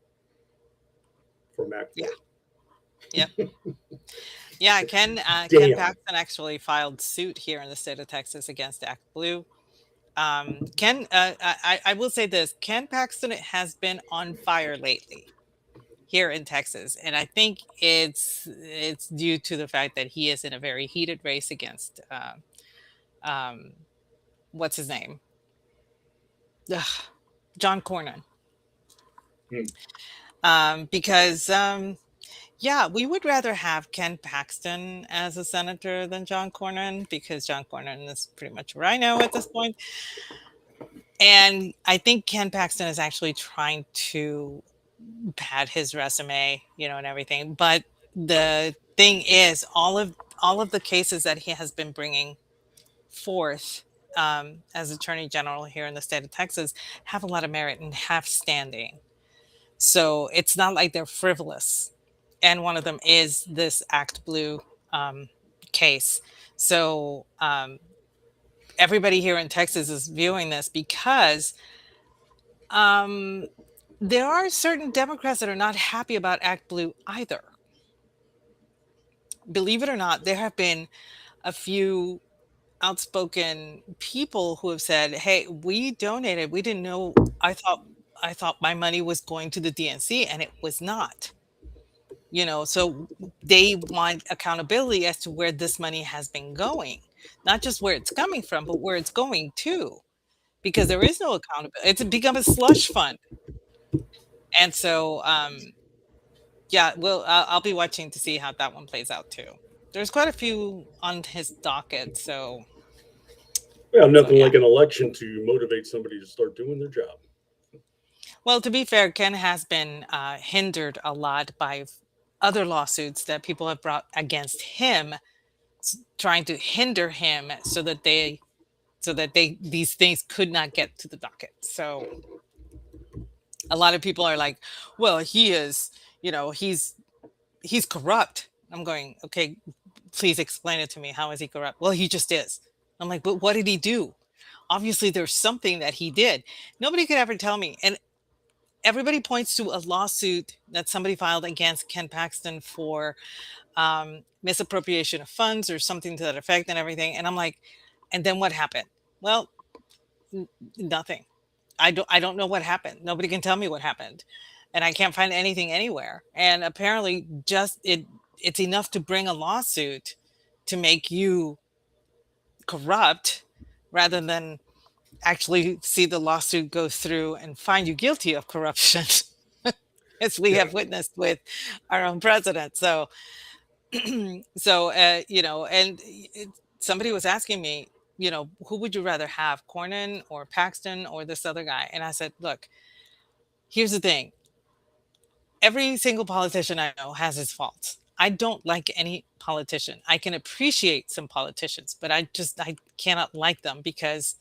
from Act Blue. Yeah. Yeah, Ken Damn. Paxton actually filed suit here in the state of Texas against Act Blue. Ken, I will say this: Ken Paxton has been on fire lately here in Texas, and I think it's due to the fact that he is in a very heated race against um, what's his name, Ugh, John Cornyn. Hmm. Because yeah, we would rather have Ken Paxton as a senator than John Cornyn, because John Cornyn is pretty much where I know at this point. And I think Ken Paxton is actually trying to pad his resume, and everything. But the thing is, all of the cases that he has been bringing forth as Attorney General here in the state of Texas have a lot of merit and have standing. So it's not like they're frivolous. And one of them is this Act Blue case. So everybody here in Texas is viewing this because there are certain Democrats that are not happy about Act Blue either. Believe it or not, there have been a few outspoken people who have said, "Hey, we donated. We didn't know. I thought my money was going to the DNC, and it was not." So they want accountability as to where this money has been going, not just where it's coming from, but where it's going to, because there is no accountability. It's become a slush fund. And so, yeah, I'll be watching to see how that one plays out too. There's quite a few on his docket, so Yeah, nothing yeah. like an election to motivate somebody to start doing their job. Well, to be fair, Ken has been hindered a lot by other lawsuits that people have brought against him, trying to hinder him so that these things could not get to the docket. So a lot of people are like, "Well, he is, he's corrupt." I'm going, "Okay, please explain it to me. How is he corrupt?" "Well, he just is." I'm like, "But what did he do?" Obviously, there's something that he did. Nobody could ever tell me. And everybody points to a lawsuit that somebody filed against Ken Paxton for misappropriation of funds or something to that effect and everything. And I'm like, and then what happened? Well, nothing. I don't know what happened. Nobody can tell me what happened. And I can't find anything anywhere. And apparently it's enough to bring a lawsuit to make you corrupt, rather than actually see the lawsuit go through and find you guilty of corruption, as we have witnessed with our own president. So, and somebody was asking me, who would you rather have, Cornyn or Paxton or this other guy? And I said, look, here's the thing. Every single politician I know has his faults. I don't like any politician. I can appreciate some politicians, but I cannot like them, because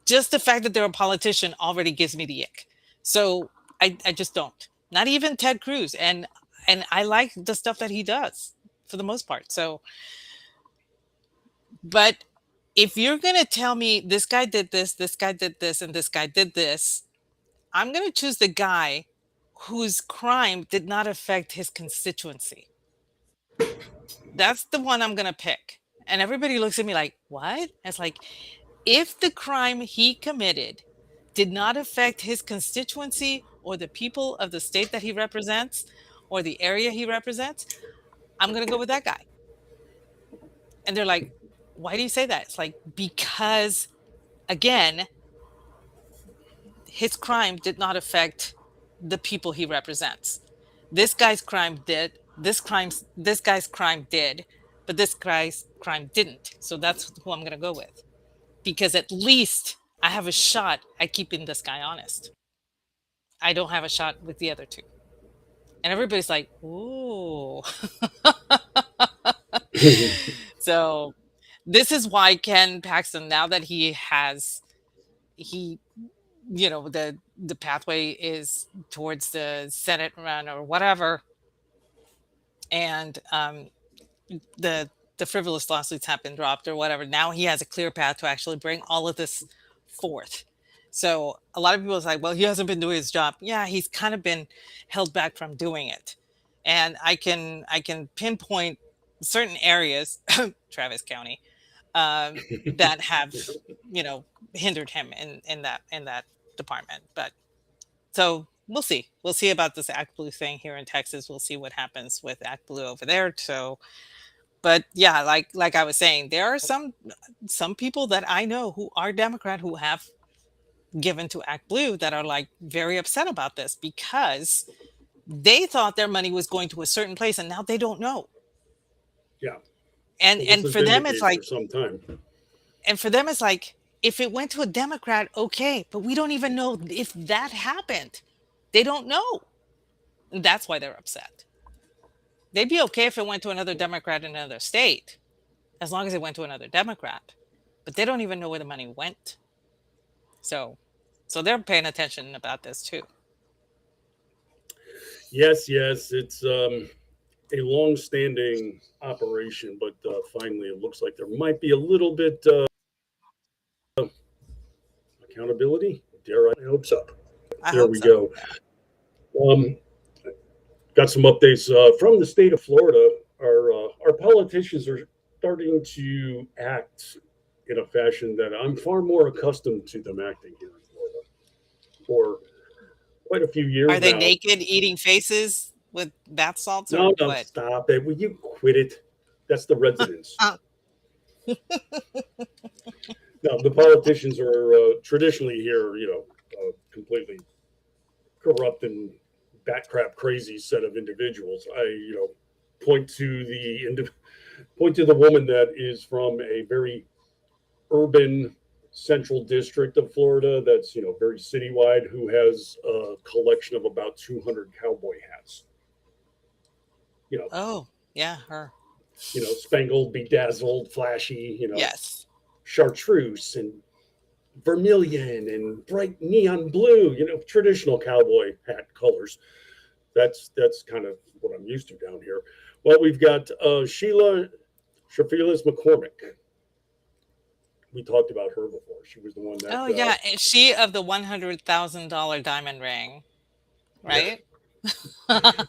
just the fact that they're a politician already gives me the ick. So I just don't. Not even Ted Cruz. And I like the stuff that he does for the most part. So, but if you're going to tell me this guy did this, and this guy did this, I'm going to choose the guy whose crime did not affect his constituency. That's the one I'm going to pick. And everybody looks at me like, what? It's like, if the crime he committed did not affect his constituency or the people of the state that he represents or the area he represents, I'm going to go with that guy. And they're like, why do you say that? It's like, because, again, his crime did not affect the people he represents. This guy's crime did. This guy's crime did, but this guy's crime didn't. So that's who I'm going to go with, because at least I have a shot at keeping this guy honest. I don't have a shot with the other two. And everybody's like, ooh. So this is why Ken Paxton, now that the pathway is towards the Senate run or whatever, and the frivolous lawsuits have been dropped or whatever, now he has a clear path to actually bring all of this forth. So a lot of people are like, well, he hasn't been doing his job. Yeah, he's kind of been held back from doing it. and I can pinpoint certain areas, Travis County, that have hindered him in that department. But so we'll see about this Act Blue thing here in Texas. We'll see what happens with Act Blue over there. So, but yeah, like I was saying, there are some people that I know who are Democrat who have given to Act Blue that are like very upset about this because they thought their money was going to a certain place and now they don't know. Yeah. And Well, and this for has them been it's the like case for some time. and for them it's like if it went to a Democrat, okay, but we don't even know if that happened. They don't know. And that's why they're upset. They'd be okay if it went to another Democrat in another state, as long as it went to another Democrat. But they don't even know where the money went. So they're paying attention about this too. Yes, it's a long-standing operation, but finally, it looks like there might be a little bit accountability. Dare I hope so. There we go. Got some updates from the state of Florida. Our politicians are starting to act in a fashion that I'm far more accustomed to them acting here in Florida for quite a few years now. Are they naked eating faces with bath salts? No, or what? Stop it. Will you quit it? That's the residents. No, the politicians are traditionally here, completely corrupt and bat crap crazy set of individuals. I, point to the woman that is from a very urban central district of Florida that's, very citywide, who has a collection of about 200 cowboy hats. Oh, yeah, her. Spangled, bedazzled, flashy, Yes. chartreuse and vermilion and bright neon blue, traditional cowboy hat colors. That's kind of what I'm used to down here. Well, we've got Sheila Shafilis McCormick. We talked about her before. She was the one that. Oh, yeah. Is she of the $100,000 diamond ring, right? I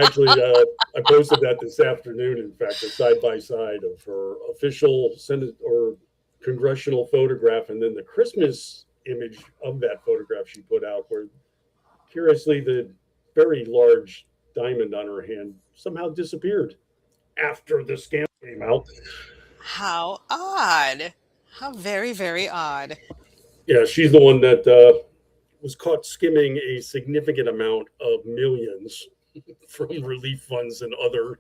actually I posted that this afternoon. In fact, a side by side of her official Senate or congressional photograph, and then the Christmas image of that photograph she put out, where curiously the very large diamond on her hand somehow disappeared after the scam came out. How odd. How very, very odd. Yeah, she's the one that was caught skimming a significant amount of millions from relief funds and other,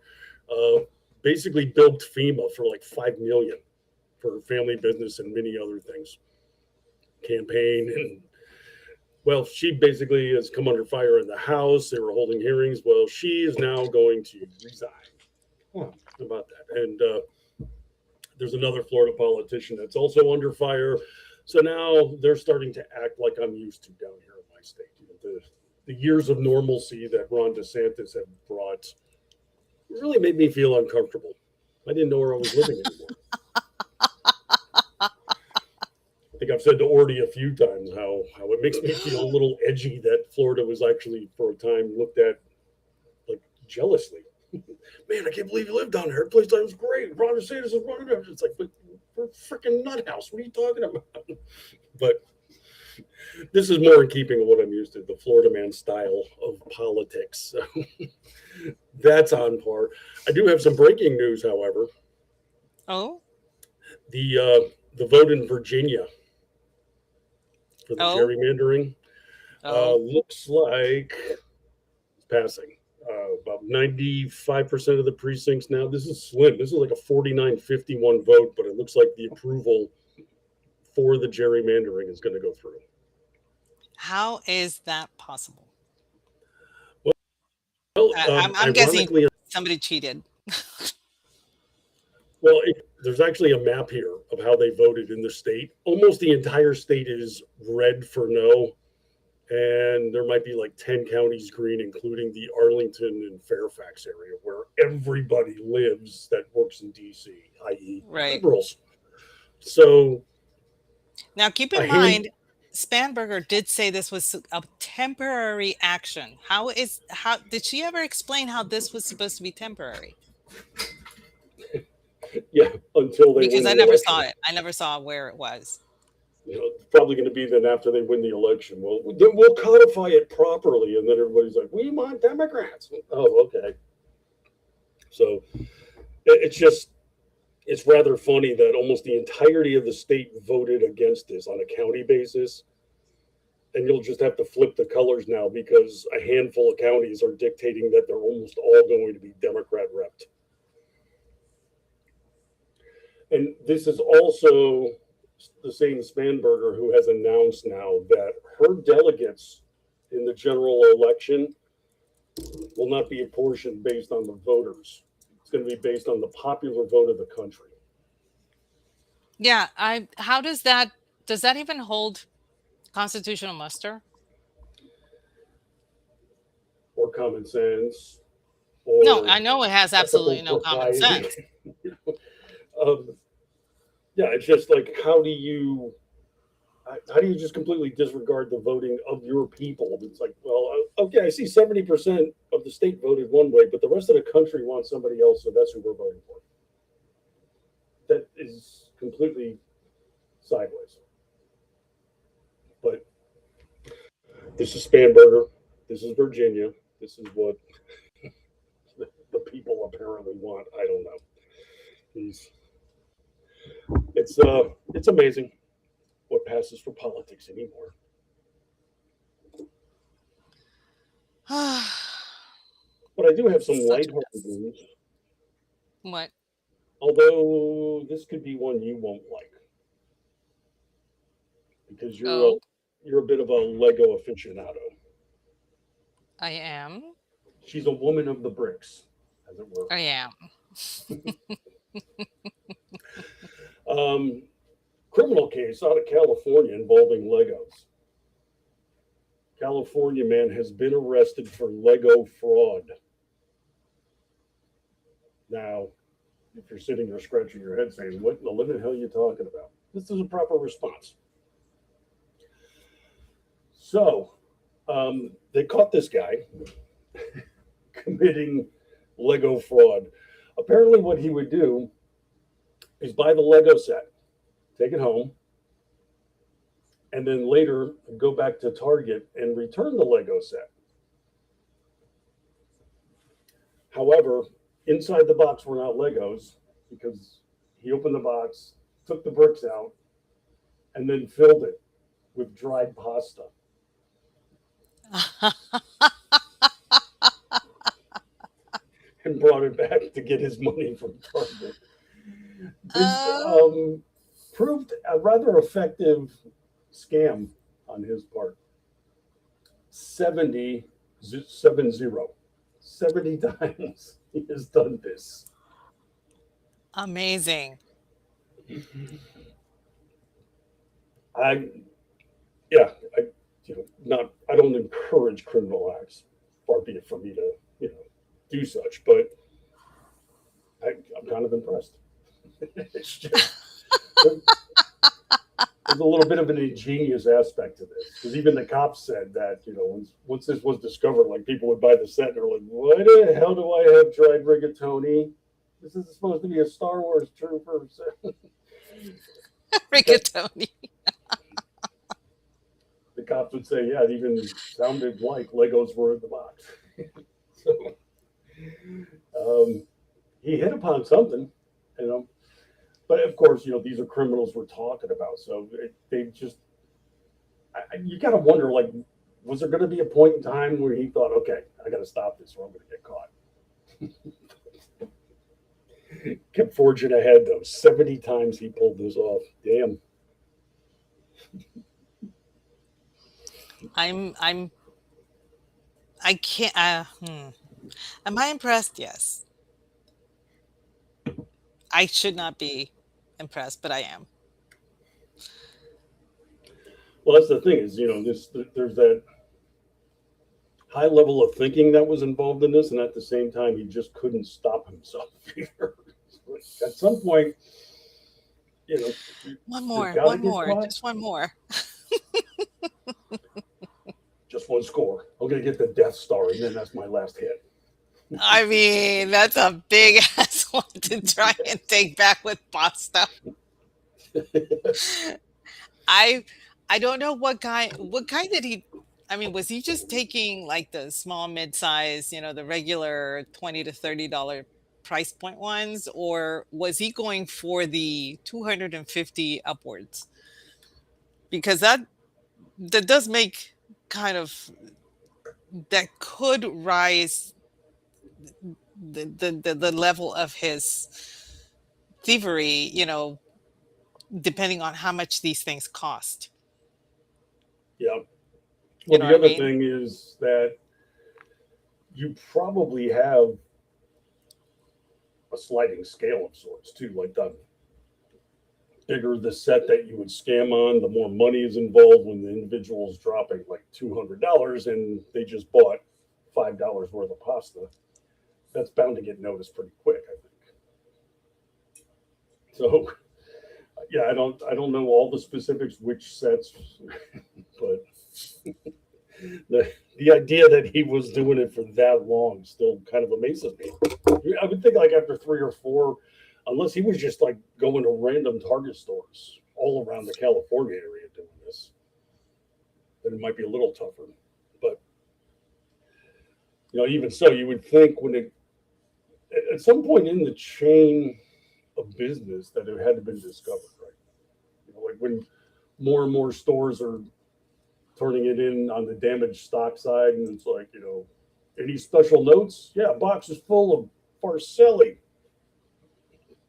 basically bilked FEMA for like $5 million for family business and many other things, campaign. And well, she basically has come under fire in the House. They were holding hearings. Well, she is now going to resign. How about that? And there's another Florida politician that's also under fire. So now they're starting to act like I'm used to down here in my state. The years of normalcy that Ron DeSantis had brought really made me feel uncomfortable. I didn't know where I was living anymore. I think I've said to Ordy a few times how it makes me feel a little edgy that Florida was actually for a time looked at like jealously. Man, I can't believe you live down there. The place sounds great. Ron DeSantis is running up. It's like, but we're a freaking nut house. What are you talking about? But this is more in keeping with what I'm used to, the Florida man style of politics. So that's on par. I do have some breaking news, however. Oh? The vote in Virginia for the gerrymandering looks like it's passing. About 95% of the precincts now. This is slim. This is like a 49-51 vote, but it looks like the approval for the gerrymandering is going to go through. How is that possible? Well, I'm guessing somebody cheated. Well, there's actually a map here of how they voted in the state. Almost the entire state is red for no. And there might be like 10 counties green, including the Arlington and Fairfax area where everybody lives that works in DC, i.e. liberals. So now keep in mind, Spanberger did say this was a temporary action. How did she ever explain how this was supposed to be temporary? Yeah, until they Because win I the never election. saw it. I never saw where it was. You know, it's probably going to be then after they win the election. Well, then we'll codify it properly, and then everybody's like, "We want Democrats." Oh, okay. So it's rather funny that almost the entirety of the state voted against this on a county basis, and you'll just have to flip the colors now because a handful of counties are dictating that they're almost all going to be Democrat repped. And this is also the same Spanberger who has announced now that her delegates in the general election will not be apportioned based on the voters. It's going to be based on the popular vote of the country. Yeah, how does that even hold constitutional muster? Or common sense. Or No, I know it has absolutely no common propriety. sense. Yeah, it's just like, how do you just completely disregard the voting of your people? It's like, well, okay, I see 70% of the state voted one way, but the rest of the country wants somebody else, so that's who we're voting for. That is completely sideways. But this is Spanberger. This is Virginia. This is what the people apparently want. I don't know. It's amazing what passes for politics anymore. But I do have some lighthearted news. What? Although this could be one you won't like, because you're a bit of a Lego aficionado. I am. She's a woman of the bricks, as it were. I am. Criminal case out of California involving Legos. California man has been arrested for Lego fraud. Now, if you're sitting there scratching your head saying, what in the living hell are you talking about? This is a proper response. So, they caught this guy committing Lego fraud. Apparently what he would do is buy the Lego set, take it home, and then later go back to Target and return the Lego set. However, inside the box were not Legos, because he opened the box, took the bricks out, and then filled it with dried pasta. And brought it back to get his money from Target. This proved a rather effective scam on his part. 70 times he has done this. Amazing. I don't encourage criminal acts, far be it from me to, do such, but I'm kind of impressed. It's just, there's a little bit of an ingenious aspect to this, because even the cops said that, once this was discovered, like, people would buy the set and they're like, why the hell do I have dried rigatoni? This is supposed to be a Star Wars trooper. Rigatoni. The cops would say, yeah, it even sounded like Legos were in the box. So he hit upon something, but of course, these are criminals we're talking about. So they just, you got to wonder, like, was there going to be a point in time where he thought, okay, I got to stop this or I'm going to get caught? Kept forging ahead, though. 70 times he pulled this off. Damn. I can't. Am I impressed? Yes. I should not be impressed, but I am. Well, that's the thing is, there's that high level of thinking that was involved in this, and at the same time, he just couldn't stop himself either. At some point, one more, just one more. Just one score. I'm gonna get the Death Star, and then that's my last hit. I mean, that's a big ass one to try and take back with pasta. I I don't know what guy did he I mean, was he just taking like the small mid-size, the regular 20 to $30 price point ones, or was he going for the 250 upwards? Because that does make kind of that could rise the level of his thievery, depending on how much these things cost. Yeah. You Well, know the what I other mean? thing is that you probably have a sliding scale of sorts too. Like the bigger the set that you would scam on, the more money is involved when the individual is dropping like $200 and they just bought $5 worth of pasta. That's bound to get noticed pretty quick, I think. So yeah, I don't know all the specifics which sets, but the idea that he was doing it for that long still kind of amazes me. I would think like after 3 or 4, unless he was just like going to random Target stores all around the California area doing this, then it might be a little tougher. But even so, you would think when it at some point in the chain of business that it had to been discovered, right? Like when more and more stores are turning it in on the damaged stock side, and it's like, any special notes? Yeah, box is full of Farcelli.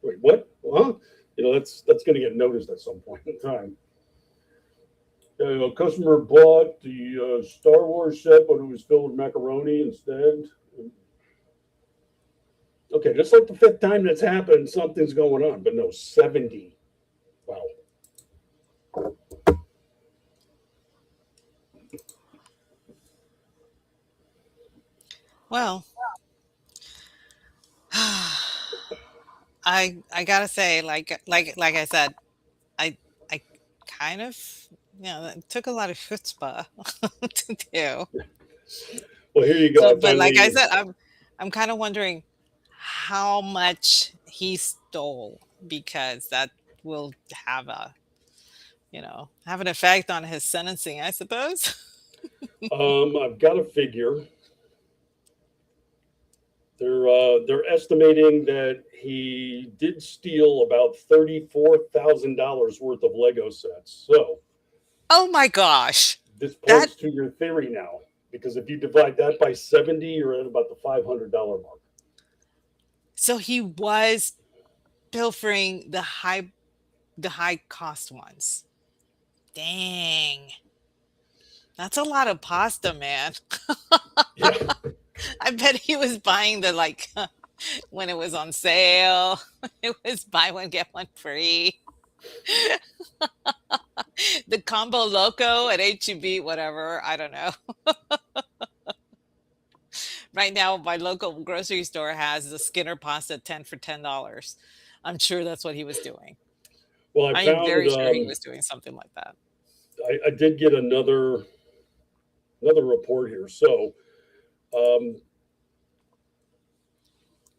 Wait, what? Huh? That's going to get noticed at some point in time. A customer bought the Star Wars set, but it was filled with macaroni instead. Okay, just like the 5th time that's happened, something's going on. But no, 70. Wow. Well, I gotta say, like I said, I kind of it took a lot of chutzpah to do. Well, here you go. So, I but like I finally, said, I'm kind of wondering how much he stole, because that will have an effect on his sentencing, I suppose. I've got a figure. They're estimating that he did steal about $34,000 worth of Lego sets. So Oh my gosh. this That points to your theory now, because if you divide that by 70, you're at about the $500 mark. so he was pilfering the high cost ones. Dang. That's a lot of pasta, man. Yeah, I bet he was buying the when it was on sale. It was buy one get one free. The combo loco at HEB, whatever. I don't know. Right now, my local grocery store has the Skinner pasta 10 for $10. I'm sure that's what he was doing. well, I I am found very sure he was doing something like that. I did get another report here. So,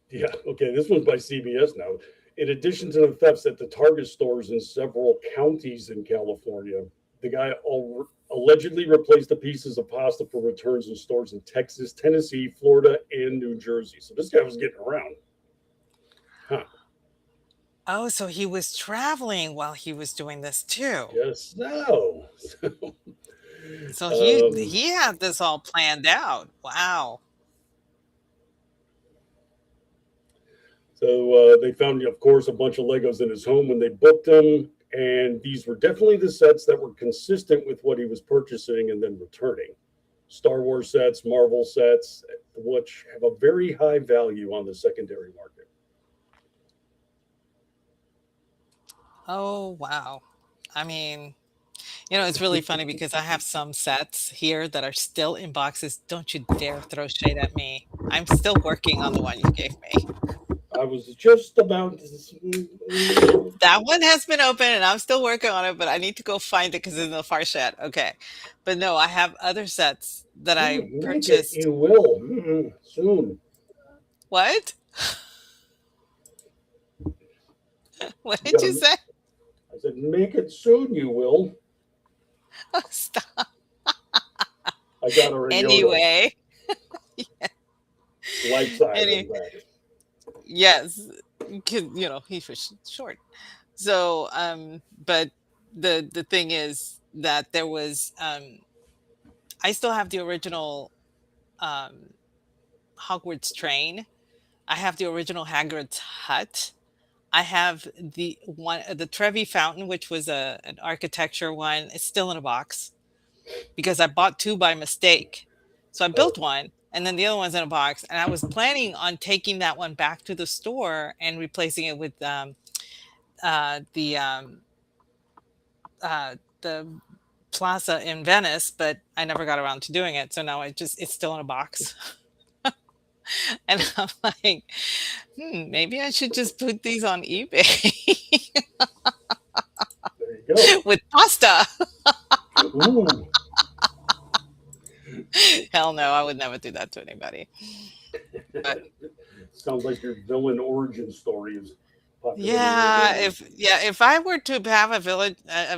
yeah, okay, this one's by CBS now. In addition to the thefts at the Target stores in several counties in California, the guy allegedly replaced the pieces of pasta for returns in stores in Texas, Tennessee, Florida, and New Jersey. So this guy was getting around. Huh. Oh, so he was traveling while he was doing this too. Yes, no. So he Um, he had this all planned out. Wow. So they found, of course, a bunch of Legos in his home when they booked him. And these were definitely the sets that were consistent with what he was purchasing and then returning. Star Wars sets, Marvel sets, which have a very high value on the secondary market. Oh, wow. I mean, it's really funny because I have some sets here that are still in boxes. Don't you dare throw shade at me. I'm still working on the one you gave me. I was just about to. That one has been open and I'm still working on it, but I need to go find it because it's in the far shed. Okay. But no, I have other sets that I Make it. purchased. You will soon. What? What You did you gotta- say? I said, make it soon. You will. Oh, stop. I got her a Yoda, Anyway, life size, any, in fact. yes, 'cause, he was short. So, but the thing is that there was, I still have the original um, Hogwarts train. I have the original Hagrid's hut. I have the Trevi Fountain, which was an architecture one. It's still in a box because I bought two by mistake. So I built one, and then the other one's in a box. And I was planning on taking that one back to the store and replacing it with the the plaza in Venice, but I never got around to doing it. So now it's still in a box. And I'm like, maybe I should just put these on eBay There you go. with pasta. Ooh. Hell no, I would never do that to anybody. But Sounds like your villain origin story is popular. if I were to have a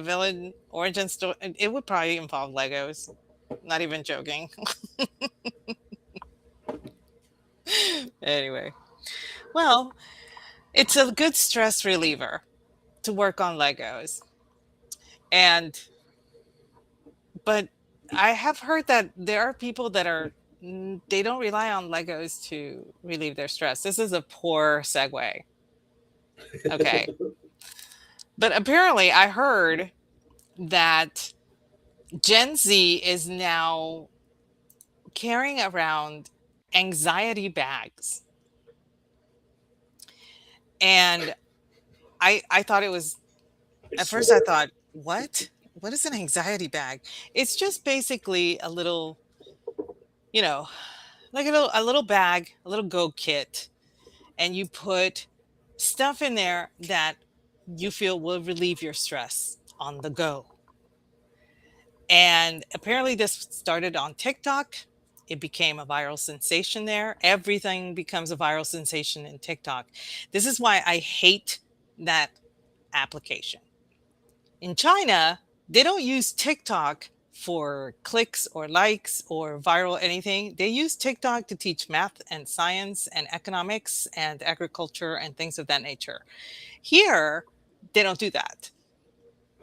villain origin story, it would probably involve Legos. Not even joking. Anyway, well, it's a good stress reliever to work on Legos. But I have heard that there are people that they don't rely on Legos to relieve their stress. This is a poor segue. Okay. But apparently I heard that Gen Z is now carrying around anxiety bags. And I thought it was, at first I thought, what? What is an anxiety bag? It's just basically a little, like a little bag, a little go kit, and you put stuff in there that you feel will relieve your stress on the go. And apparently this started on TikTok. It became a viral sensation there. Everything becomes a viral sensation in TikTok. This is why I hate that application. In China, they don't use TikTok for clicks or likes or viral anything. They use TikTok to teach math and science and economics and agriculture and things of that nature. Here, they don't do that.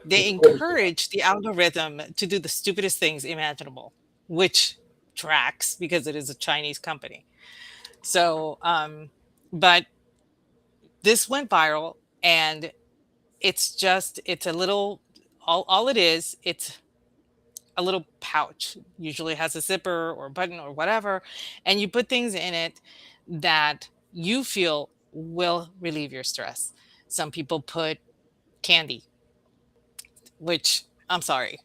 They encourage the algorithm to do the stupidest things imaginable, which tracks because it is a Chinese company. So, but this went viral, and it's a little, all it is, it's a little pouch, usually has a zipper or a button or whatever, and you put things in it that you feel will relieve your stress. Some people put candy, which, I'm sorry,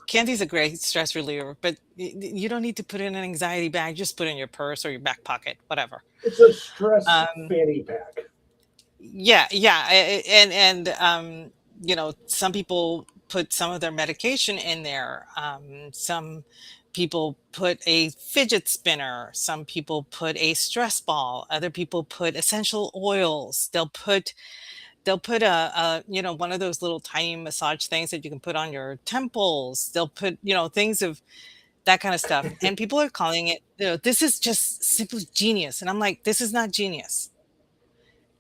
candy's a great stress reliever, but you don't need to put it in an anxiety bag. Just put it in your purse or your back pocket, whatever. It's a stress fanny pack. Yeah, and some people put some of their medication in there. Some people put a fidget spinner. Some people put a stress ball. Other people put essential oils. They'll put a one of those little tiny massage things that you can put on your temples. They'll put things of that kind of stuff, and people are calling it, this is just simply genius. And I'm like, this is not genius.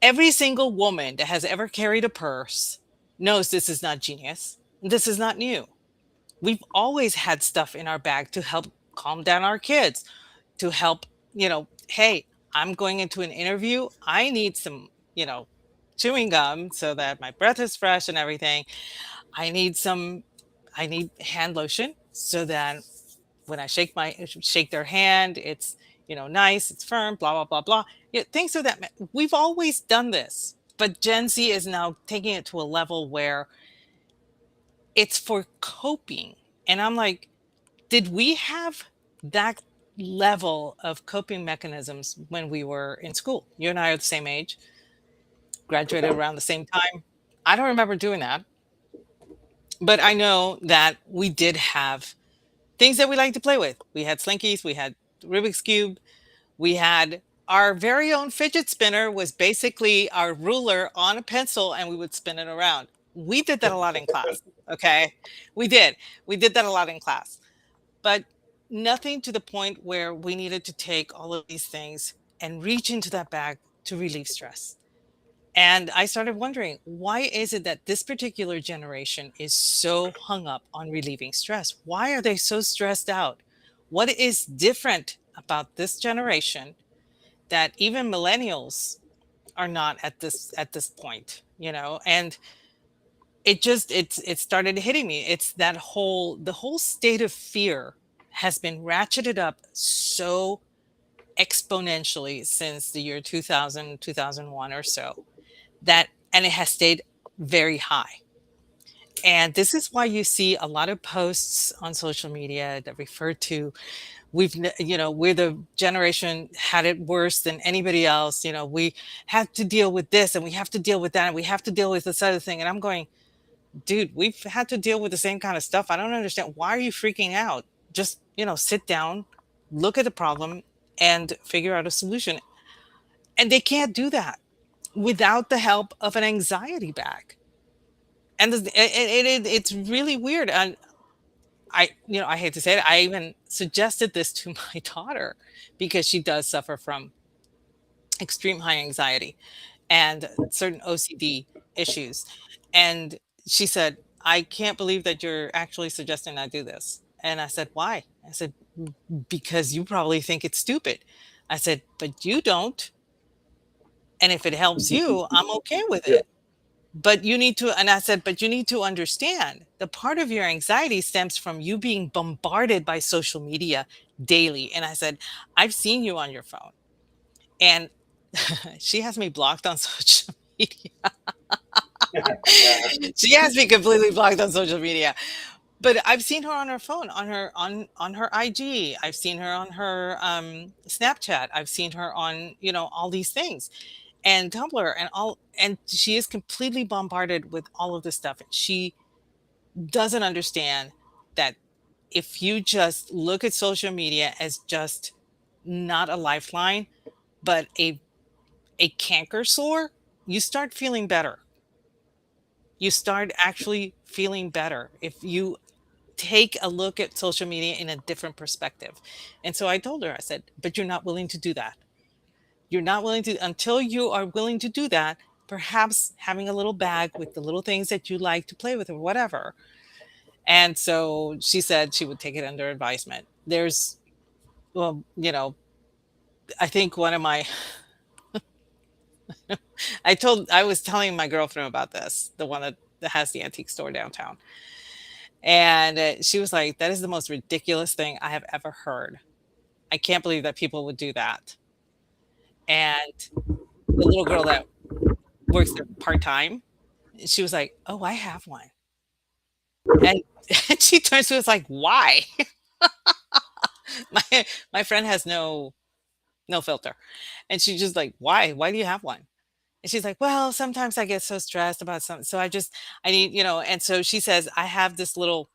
Every single woman that has ever carried a purse knows this is not genius. This is not new. We've always had stuff in our bag to help calm down our kids, to help, hey, I'm going into an interview. I need some, chewing gum so that my breath is fresh and everything. I need hand lotion so that when I shake their hand, it's, nice, it's firm, blah, blah, blah, blah. Things of that. We've always done this, but Gen Z is now taking it to a level where it's for coping. And I'm like, did we have that level of coping mechanisms when we were in school. You and I are the same age, graduated around the same time. I don't remember doing that, but I know that we did have things that we like to play with. We had Slinkies, we had Rubik's Cube, we had our very own fidget spinner was basically our ruler on a pencil and we would spin it around. We did that a lot in class. Okay. We did. We did that a lot in class, but nothing to the point where we needed to take all of these things and reach into that bag to relieve stress. And I started wondering, why is it that this particular generation is so hung up on relieving stress? Why are they so stressed out? What is different about this generation that even millennials are not at this point, you know? And it started hitting me. It's that the whole state of fear has been ratcheted up so exponentially since the year 2000, 2001 or so, that and it has stayed very high. And this is why you see a lot of posts on social media that refer to we're the generation had it worse than anybody else. You know, we have to deal with this and we have to deal with that and we have to deal with this other thing. And I'm going, dude, we've had to deal with the same kind of stuff. I don't understand. Why are you freaking out? Just, sit down, look at the problem and figure out a solution. And they can't do that without the help of an anxiety bag. And it's really weird. And I hate to say it, I even suggested this to my daughter because she does suffer from extreme high anxiety and certain OCD issues. And she said, I can't believe that you're actually suggesting I do this. And I said, why? I said, because you probably think it's stupid. I said, but you don't. And if it helps you, I'm okay with it. But you need to, and I said, but you need to understand the part of your anxiety stems from you being bombarded by social media daily. And I said, I've seen you on your phone. And she has me blocked on social media. She has me completely blocked on social media. But I've seen her on her phone, on her IG. I've seen her on her Snapchat. I've seen her on, all these things. And Tumblr and she is completely bombarded with all of this stuff. She doesn't understand that if you just look at social media as just not a lifeline, but a canker sore, you start feeling better. You start actually feeling better if you take a look at social media in a different perspective. And so I told her, I said, but you're not willing to do that. You're not willing to, until you are willing to do that, perhaps having a little bag with the little things that you like to play with or whatever. And so she said she would take it under advisement. I think one of my, I was telling my girlfriend about this, the one that has the antique store downtown. And she was like, that is the most ridiculous thing I have ever heard. I can't believe that people would do that. And the little girl that works there part-time, she was like, oh, I have one. And she turns to us like, why? my friend has no filter. And she's just like, why? Why do you have one? And she's like, well, sometimes I get so stressed about something. So I need, and so she says, I have this little,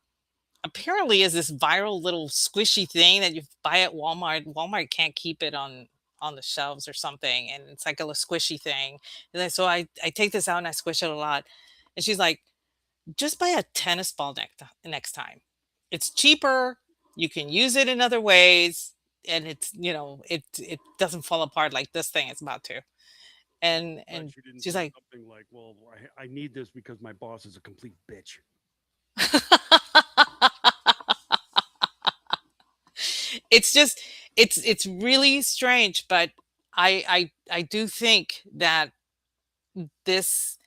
apparently is this viral little squishy thing that you buy at Walmart. Walmart can't keep it on the shelves or something. And it's like a little squishy thing. And then, so I take this out and I squish it a lot. And she's like, just buy a tennis ball next time. It's cheaper. You can use it in other ways. And it's, it doesn't fall apart like this thing is about to. And she's like, something like, well, I need this because my boss is a complete bitch. It's really strange, but I do think that this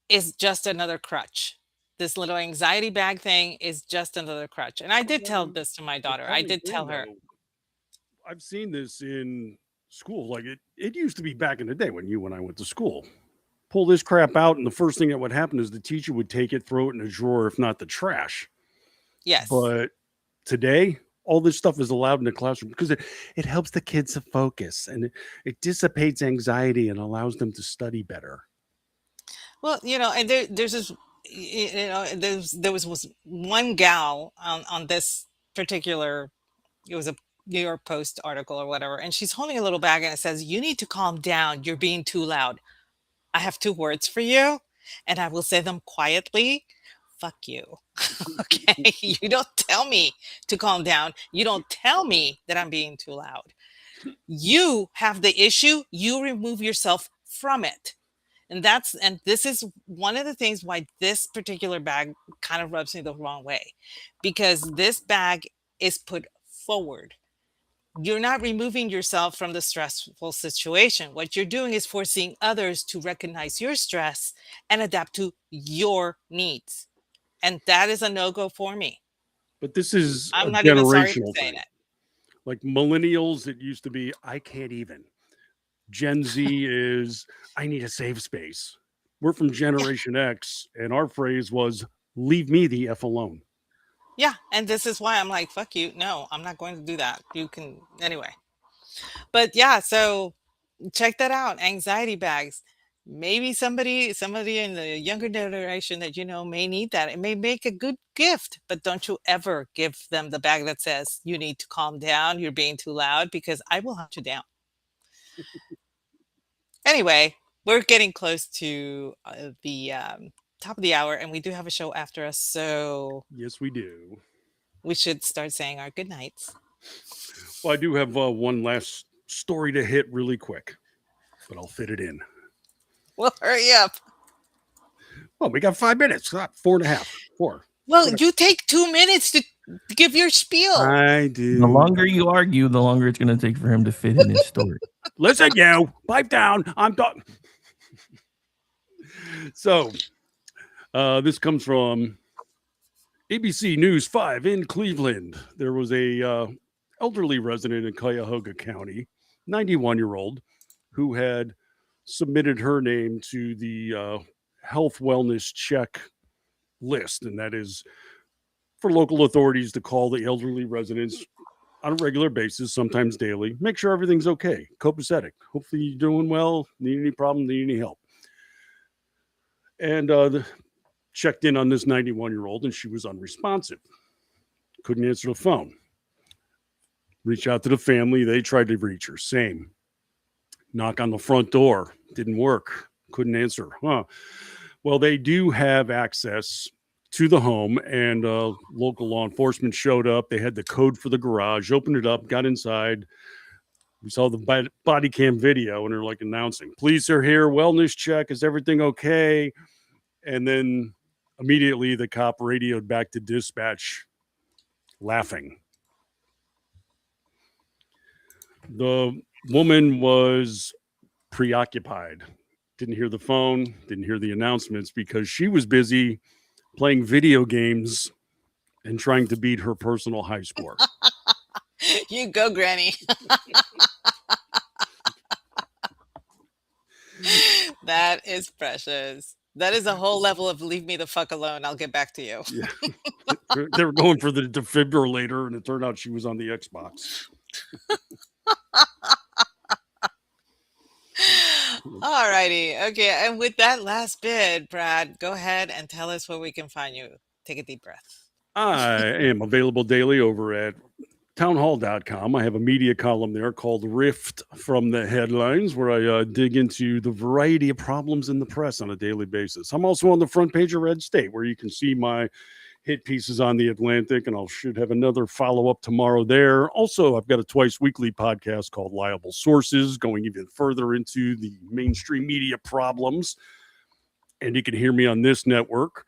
is just another crutch. This little anxiety bag thing is just another crutch. And I did tell this to my daughter. I did tell her. I've seen this in school. Like it used to be back in the day when I went to school. Pull this crap out, and the first thing that would happen is the teacher would take it, throw it in a drawer, if not the trash. Yes. But today, all this stuff is allowed in the classroom because it helps the kids to focus, and it dissipates anxiety and allows them to study better. Well, and there's this, there was one gal on this particular, it was a New York Post article or whatever, and she's holding a little bag and it says, "You need to calm down. You're being too loud." I have two words for you, and I will say them quietly. Fuck you. Okay. You don't tell me to calm down. You don't tell me that I'm being too loud. You have the issue. You remove yourself from it. And this is one of the things why this particular bag kind of rubs me the wrong way, because this bag is put forward. You're not removing yourself from the stressful situation. What you're doing is forcing others to recognize your stress and adapt to your needs. And that is a no-go for me. But this is I'm a not even sorry for generational saying thing. it. Like millennials, it used to be, I can't even. Gen Z is, I need a safe space. We're from Generation X, and our phrase was, leave me the F alone. Yeah. And this is why I'm like, fuck you. No, I'm not going to do that. You can, anyway. But yeah, so check that out. Anxiety bags. Maybe somebody in the younger generation that may need that. It may make a good gift, but don't you ever give them the bag that says you need to calm down, you're being too loud, because I will hunt you down. Anyway, we're getting close to the top of the hour, and we do have a show after us, so Yes, we do. we should start saying our good nights. Well, I do have one last story to hit really quick, but I'll fit it in. Well, hurry up. Well, we got 5 minutes, 4.5, 4. Well, you take 2 minutes to give your spiel. I do. The longer you argue, the longer it's going to take for him to fit in his story. Listen, you pipe down. I'm done. So, this comes from ABC News 5 in Cleveland. There was a elderly resident in Cuyahoga County, 91-year-old, who had submitted her name to the health wellness check list, and that is for local authorities to call the elderly residents on a regular basis, sometimes daily, make sure everything's okay, copacetic. Hopefully you're doing well, need any problem, need any help. And checked in on this 91-year-old, and she was unresponsive. Couldn't answer the phone. Reach out to the family. They tried to reach her. Same. Knock on the front door. Didn't work. Couldn't answer. Well, they do have access to the home, and local law enforcement showed up. They had the code for the garage, opened it up, got inside. We saw the body cam video, and they're like announcing, police are here, wellness check, is everything okay? And then immediately the cop radioed back to dispatch, laughing. The woman was preoccupied, didn't hear the phone, didn't hear the announcements, because she was busy playing video games and trying to beat her personal high score. You go, Granny. That is precious. That is a whole level of leave me the fuck alone. I'll get back to you. Yeah. They were going for the defibrillator, and it turned out she was on the Xbox. All righty. Okay. And with that last bit, Brad, go ahead and tell us where we can find you. Take a deep breath. I am available daily over at townhall.com. I have a media column there called Rift from the Headlines, where I dig into the variety of problems in the press on a daily basis. I'm also on the front page of Red State, where you can see my hit pieces on the Atlantic, and I should have another follow-up tomorrow there. Also, I've got a twice-weekly podcast called Liable Sources, going even further into the mainstream media problems. And you can hear me on this network.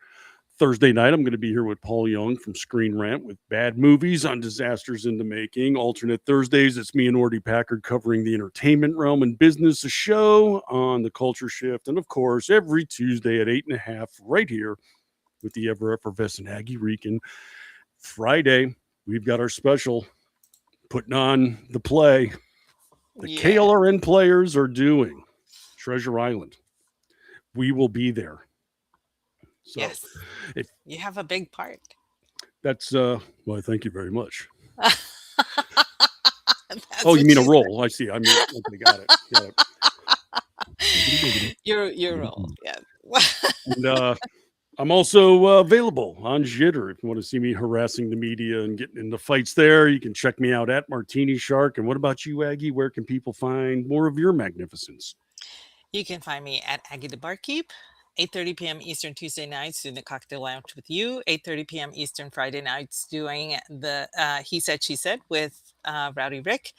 Thursday night, I'm going to be here with Paul Young from Screen Rant with bad movies on disasters in the making. Alternate Thursdays, it's me and Ordy Packard covering the entertainment realm and business, a show on the Culture Shift. And, of course, every Tuesday at 8:30 right here with the ever-effervescent Aggie Rican. Friday, we've got our special, putting on the play. The KLRN players are doing Treasure Island. We will be there. So yes. You have a big part. That's, well, thank you very much. That's Oh, you what mean a she roll? I see. I mean, okay, got it. said. Your role. Yeah. And I'm also available on Jitter. If you want to see me harassing the media and getting into fights there, you can check me out at Martini Shark. And what about you, Aggie? Where can people find more of your magnificence? You can find me at Aggie the Barkeep, 8:30 p.m. Eastern Tuesday nights doing the Cocktail Lounge with you, 8:30 p.m. Eastern Friday nights doing the He Said, She Said with Rowdy Rick.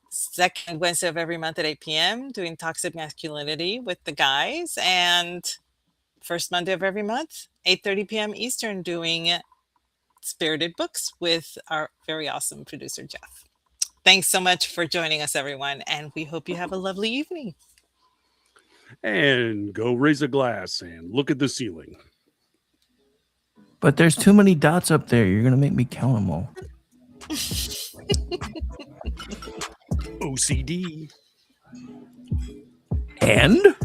Second Wednesday of every month at 8 p.m. doing Toxic Masculinity with the guys. And first Monday of every month, 8:30 p.m. Eastern doing Spirited Books with our very awesome producer, Jeff. Thanks so much for joining us, everyone. And we hope you have a lovely evening. And go raise a glass and look at the ceiling. But there's too many dots up there. You're going to make me count them all. OCD. And